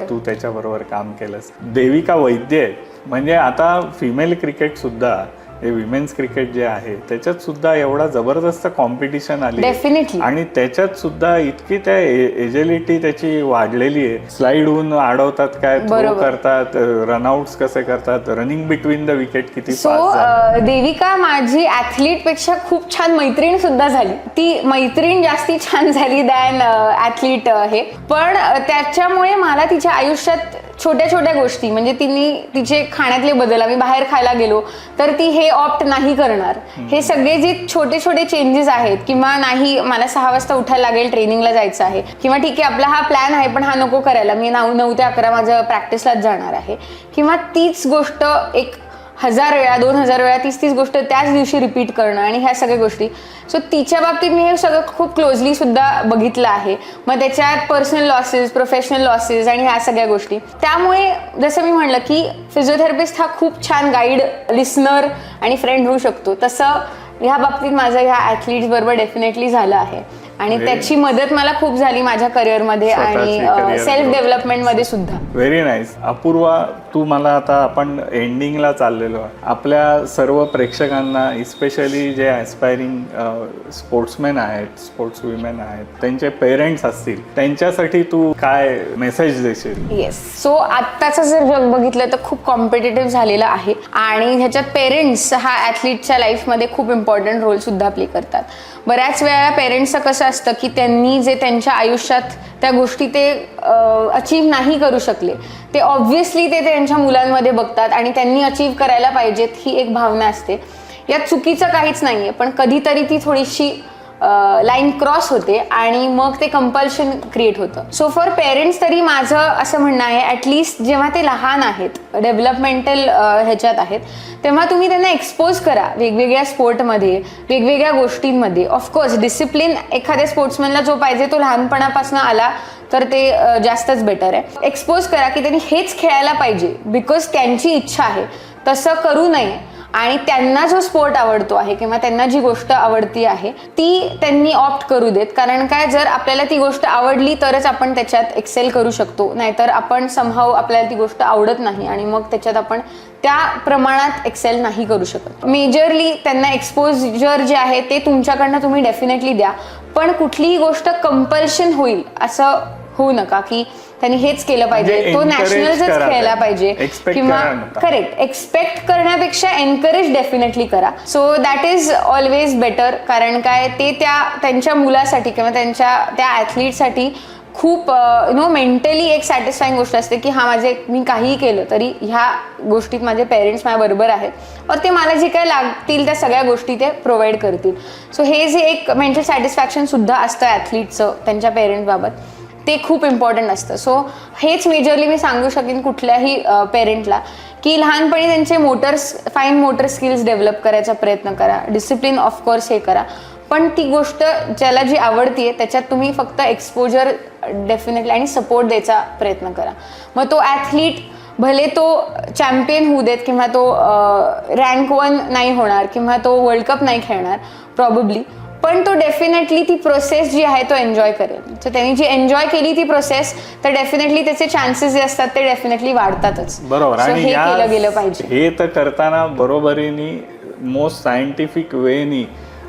तू त्याच्याबरोबर काम केलंस, देविका वैद्य, म्हणजे आता फिमेल क्रिकेट सुद्धा, हे विमेन्स क्रिकेट जे आहे त्याच्यात सुद्धा एवढा जबरदस्त कॉम्पिटिशन आली डेफिनेटली. आणि त्याच्यात सुद्धा इतकी त्या एजिलिटी त्याची वाढलेली आहे. स्लाइड होऊन अडवतात, काय थ्रो करतात, रनआउट्स कसे करतात, रनिंग बिटवीन द विकेट किती फास्ट. देविका माझी ऍथलीट पेक्षा खूप छान मैत्रीण सुद्धा झाली. ती मैत्रीण जास्ती छान झाली दॅन ऍथलीट हे. पण त्याच्यामुळे मला तिच्या आयुष्यात छोट्या छोट्या गोष्टी म्हणजे तिचे खाण्यातले बदल, आम्ही बाहेर खायला गेलो तर ती हे ऑप्ट नाही करणार. हे सगळे जे छोटे छोटे चेंजेस आहेत, किंवा नाही मला 6 वाजता उठायला लागेल, ट्रेनिंगला जायचं आहे, किंवा ठीक आहे आपला हा प्लॅन आहे पण हा नको करायला, मी 9 ते 11 माझं प्रॅक्टिसलाच जाणार आहे, किंवा तीच गोष्ट 1000 वेळा 2000 वेळा तीच गोष्ट त्याच दिवशी रिपीट करणं आणि ह्या सगळ्या गोष्टी. सो तिच्या बाबतीत मी हे सगळं खूप क्लोजली सुद्धा बघितलं आहे. मग त्याच्यात पर्सनल लॉसेस, प्रोफेशनल लॉसेस आणि ह्या सगळ्या गोष्टी. त्यामुळे जसं मी म्हणलं की फिजिओथेरपिस्ट हा खूप छान गाईड, लिसनर आणि फ्रेंड होऊ शकतो. तसं ह्या बाबतीत माझं ह्या ॲथलीट्स बरोबर डेफिनेटली झालं आहे आणि त्याची मदत मला खूप झाली माझ्या करिअरमध्ये आणि सेल्फ डेव्हलपमेंटमध्ये सुद्धा. Very nice. अपूर्वा, तू मला आता आपण एंडिंगला चाललेलो आहे. आपल्या सर्व प्रेक्षकांना, इस्पेशली जे ॲस्पायरिंग स्पोर्ट्समॅन आहेत, स्पोर्ट्स वुमेन आहेत, त्यांचे पेरेंट्स असतील, त्यांच्यासाठी तू काय मेसेज देशील? येस. सो आत्ताचं जर जग बघितलं तर खूप कॉम्पिटेटिव्ह झालेलं आहे आणि ह्याच्यात पेरेंट्स हा ॲथलीटच्या लाईफमध्ये खूप इम्पॉर्टंट रोल सुद्धा प्ले करतात. बऱ्याच वेळा पेरेंट्सचं कसं असतं की त्यांनी जे त्यांच्या आयुष्यात त्या गोष्टी ते अचीव नाही करू शकले, ते ऑब्व्हियसली ते त्यांच्या मुलांमध्ये बघतात आणि त्यांनी अचीव करायला पाहिजेत ही एक भावना असते. यात चुकीचं काहीच नाही आहे, पण कधीतरी ती थोडीशी लाईन क्रॉस होते आणि मग ते कंपल्शन क्रिएट होतं. सो फॉर पेरेंट्स तरी माझं असं म्हणणं आहे, ॲटलिस्ट जेव्हा ते लहान आहेत, डेव्हलपमेंटल ह्याच्यात आहेत, तेव्हा तुम्ही त्यांना एक्सपोज करा वेगवेगळ्या स्पोर्टमध्ये, वेगवेगळ्या गोष्टींमध्ये. ऑफकोर्स डिसिप्लिन एखाद्या स्पोर्ट्समॅनला जो पाहिजे तो लहानपणापासून आला तर ते जास्तच बेटर आहे. एक्सपोज करा की त्यांनी हेच खेळायला पाहिजे बिकॉज त्यांची इच्छा आहे, तसं करू नये. आणि त्यांना जो स्पोर्ट आवडतो आहे किंवा त्यांना जी गोष्ट आवडती आहे ती त्यांनी ऑप्ट करू देत. कारण काय, जर आपल्याला ती गोष्ट आवडली तरच आपण त्याच्यात एक्सेल करू शकतो, नाहीतर आपण समहाऊ आपल्याला ती गोष्ट आवडत नाही आणि मग त्याच्यात आपण त्या प्रमाणात एक्सेल नाही करू शकत. मेजरली त्यांना एक्सपोजर जे आहे ते तुमच्याकडनं तुम्ही डेफिनेटली द्या, पण कुठलीही गोष्ट कंपल्शन होईल असं होऊ नका की त्यांनी हेच केलं पाहिजे, तो नॅशनलच खेळला पाहिजे किंवा करेक्ट. एक्सपेक्ट करण्यापेक्षा एनकरेज डेफिनेटली करा. So that is always better. कारण काय, ते त्यांच्या मुलासाठी किंवा त्या ॲथलीटसाठी खूप मेंटली एक सॅटिस्फाईंग गोष्ट असते की मी काहीही केलं तरी ह्या गोष्टीत माझे पेरेंट्स माझ्याबरोबर आहेत और ते मला जे काय लागतील त्या सगळ्या गोष्टी ते प्रोव्हाइड करतील. सो हे जे एक मेंटल सॅटिस्फॅक्शन सुद्धा असतं ॲथलीटचं त्यांच्या पेरेंट्सबाबत, ते खूप इम्पॉर्टंट असतं. सो हेच मेजरली मी सांगू शकेन कुठल्याही पेरेंटला की लहानपणी त्यांचे फाईन मोटर स्किल्स डेव्हलप करायचा प्रयत्न करा. डिसिप्लिन ऑफकोर्स हे करा, पण ती गोष्ट ज्याला जी आवडतीये त्याच्यात तुम्ही फक्त एक्सपोजर डेफिनेटली आणि सपोर्ट द्यायचा प्रयत्न करा. मग तो ॲथलीट भले तो चॅम्पियन होऊ देत किंवा तो रँक 1 नाही होणार किंवा तो वर्ल्ड कप नाही खेळणार प्रॉबेबली, पण तो डेफिनेटली ती प्रोसेस जी आहे तो एन्जॉय करेल. सो त्यांनी जी एन्जॉय केली ती प्रोसेस, तर डेफिनेटली त्याचे चान्सेस जे असतात ते डेफिनेटली वाढतातच. बरोबर. आणि हे केलं गेलं पाहिजे. हे तर करताना बरोबरीने मोस्ट सायंटिफिक वेनी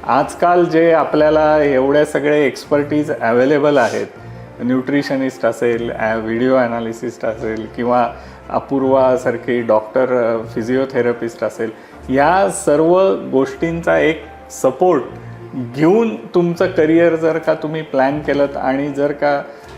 आजकाल जे आपल्याला एवढ्या सगळे एक्सपर्टीज अवेलेबल आहेत, न्यूट्रिशनिस्ट असेल, व्हिडिओ ॲनालिसिस्ट असेल किंवा अपूर्वासारखी डॉक्टर फिजिओथेरपिस्ट असेल, या सर्व गोष्टींचा एक सपोर्ट घेऊन तुमचं करिअर जर का तुम्ही प्लॅन केलं आणि जर का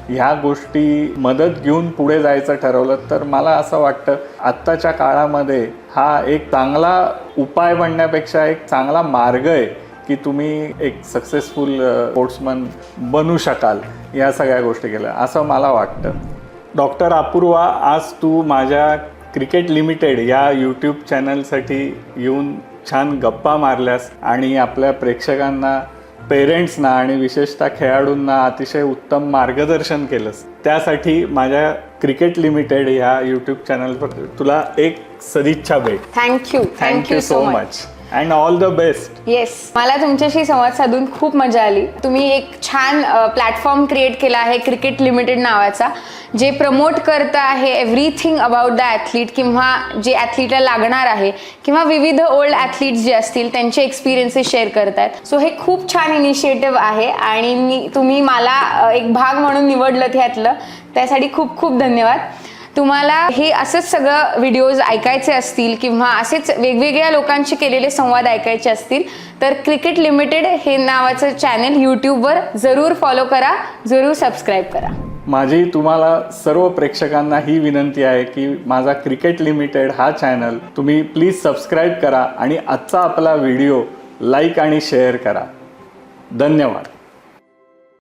ह्या गोष्टी मदत घेऊन पुढे जायचं ठरवलं, तर मला असं वाटतं आत्ताच्या काळामध्ये हा एक चांगला उपाय बनण्यापेक्षा एक चांगला मार्ग आहे की तुम्ही एक सक्सेसफुल स्पोर्ट्समन बनू शकाल या सगळ्या गोष्टी केल्या, असं मला वाटतं. डॉक्टर अपूर्वा, आज तू माझ्या क्रिकेट लिमिटेड या यूट्यूब चॅनलसाठी येऊन छान गप्पा मारल्यास आणि आपल्या प्रेक्षकांना, पेरेंट्सना आणि विशेषतः खेळाडूंना अतिशय उत्तम मार्गदर्शन केलंस, त्यासाठी माझ्या क्रिकेट लिमिटेड या यूट्यूब चॅनलवर तुला एक सदिच्छा भेट. Thank you so much and all the best. Yes, मला तुमच्याशी संवाद साधून खूप मजा आली. तुम्ही एक छान प्लॅटफॉर्म क्रिएट केला आहे क्रिकेट लिमिटेड नावाचा, जे प्रमोट करतं आहे एव्हरीथिंग अबाउट द ॲथलीट किंवा जे ॲथलीटला लागणार आहे किंवा विविध ओल्ड ॲथलीट्स जे असतील त्यांचे एक्सपिरियन्सेस शेअर करतायत. सो हे खूप छान इनिशिएटिव्ह आहे आणि तुम्ही मला एक भाग म्हणून निवडलं ह्यातलं, त्यासाठी खूप खूप धन्यवाद. तुम्हाला हे असंच सगळं व्हिडिओज ऐकायचे असतील किंवा असेच वेगवेगळ्या लोकांशी केलेले संवाद ऐकायचे असतील तर क्रिकेट लिमिटेड हे नावाचं चॅनल यूट्यूबवर जरूर फॉलो करा, जरूर सबस्क्राईब करा. माझी तुम्हाला सर्व प्रेक्षकांना ही विनंती आहे की माझा क्रिकेट लिमिटेड हा चॅनल तुम्ही प्लीज सबस्क्राईब करा आणि आजचा आपला व्हिडिओ लाईक आणि शेअर करा. धन्यवाद.